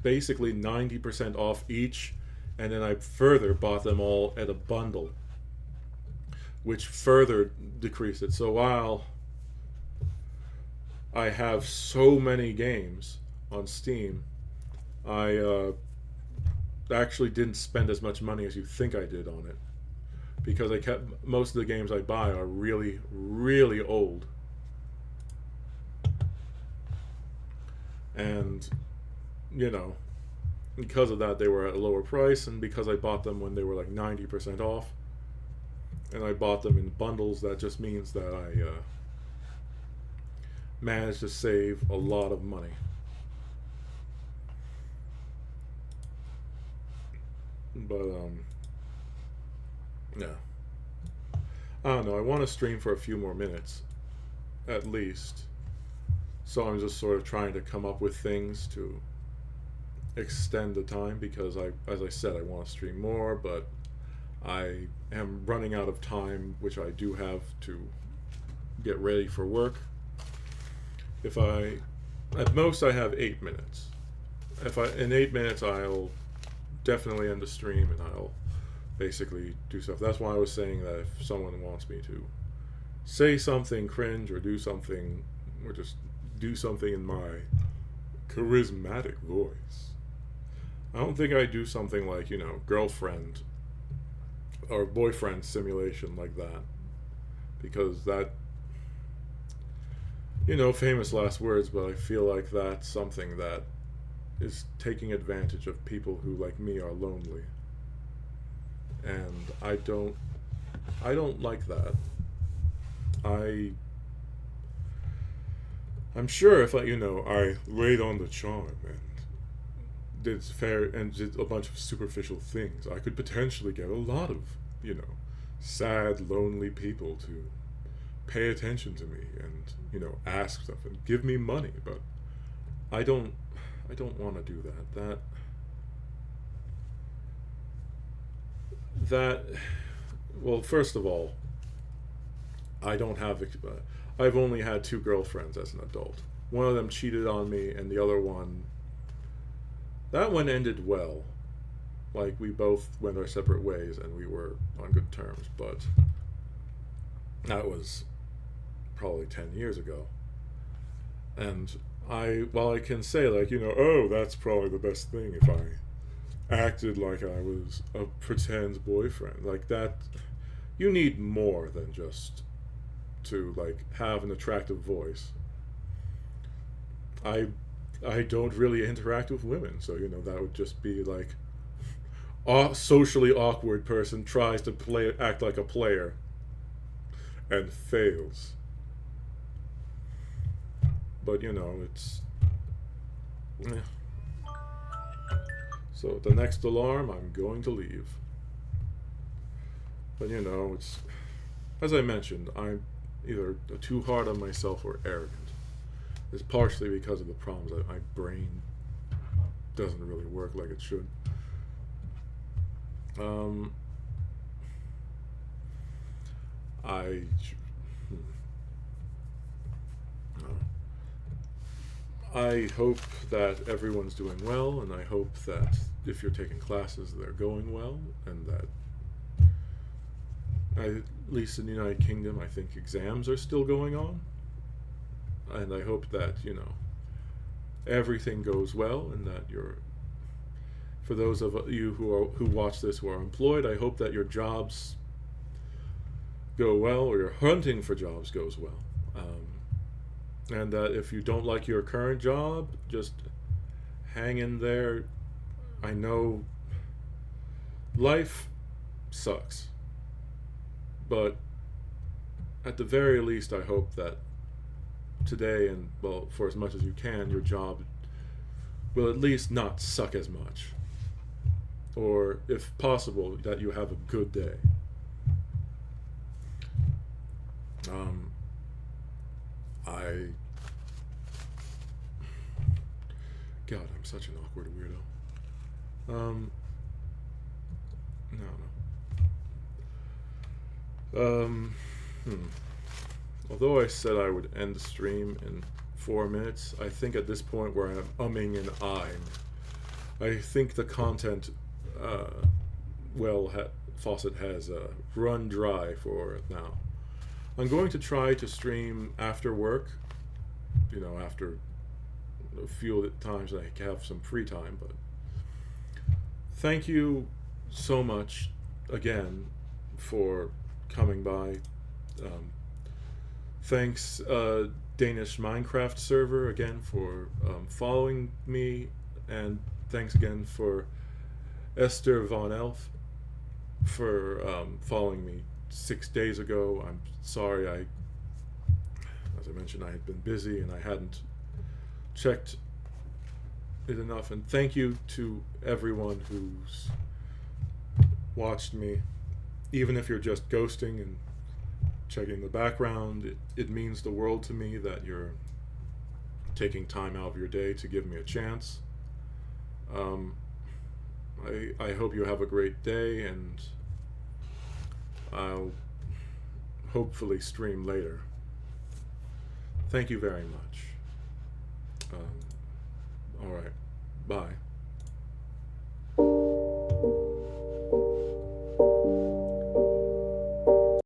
Speaker 1: basically 90% off each, and then I further bought them all at a bundle, which further decreased it. So while I have so many games on Steam, I actually didn't spend as much money as you think I did on it because I kept most of the games I buy are really, really old, and you know, because of that, they were at a lower price, and because I bought them when they were like 90% off, and I bought them in bundles, that just means that I managed to save a lot of money. But yeah, I don't know. I want to stream for a few more minutes, at least. So I'm just sort of trying to come up with things to extend the time because as I said, I want to stream more, but I am running out of time, which I do have to get ready for work. If I, at most, I have 8 minutes. If I in 8 minutes, I'll definitely end the stream and I'll basically do stuff. That's why I was saying that if someone wants me to say something cringe or do something, or just do something in my charismatic voice, I don't think I do something like, girlfriend or boyfriend simulation like that. Because that, famous last words, but I feel like that's something that is taking advantage of people who, like me, are lonely. And I don't like that. I'm sure if I laid on the charm and did a bunch of superficial things, I could potentially get a lot of, sad, lonely people to pay attention to me and, ask stuff and give me money, but I don't want to do that. Well, first of all, I don't have I've only had 2 girlfriends as an adult. One of them cheated on me, and the other one, that one ended well. Like, we both went our separate ways and we were on good terms, but that was probably 10 years ago. And while I can say, like, oh, that's probably the best thing if I acted like I was a pretend boyfriend. Like, that, you need more than just to, like, have an attractive voice. I don't really interact with women, so, that would just be like a socially awkward person tries to act like a player and fails. But it's so at the next alarm I'm going to leave. But it's, as I mentioned, I'm either too hard on myself or arrogant. It's partially because of the problems that my brain doesn't really work like it should. I I hope that everyone's doing well, and I hope that if you're taking classes, they're going well, and that at least in the United Kingdom, I think exams are still going on, and I hope that everything goes well, and that for those of you who watch this who are employed, I hope that your jobs go well, or your hunting for jobs goes well. And that if you don't like your current job, just hang in there. I know life sucks, but at the very least, I hope that today, and well, for as much as you can, your job will at least not suck as much, or if possible, that you have a good day. God, I'm such an awkward weirdo. Um, no, no. Although I said I would end the stream in 4 minutes, I think at this point where I'm umming and ahhing, I think the content, Fawcett has run dry for now. I'm going to try to stream after work, after a few times I have some free time, but thank you so much again for coming by. Thanks, Danish Minecraft server, again for following me, and thanks again for Esther Von Elf for following me 6 days ago. I'm sorry, as I mentioned, I had been busy and I hadn't checked it enough. And thank you to everyone who's watched me, even if you're just ghosting and checking the background. It means the world to me that you're taking time out of your day to give me a chance. I hope you have a great day, and I'll hopefully stream later. Thank you very much. All right. Bye.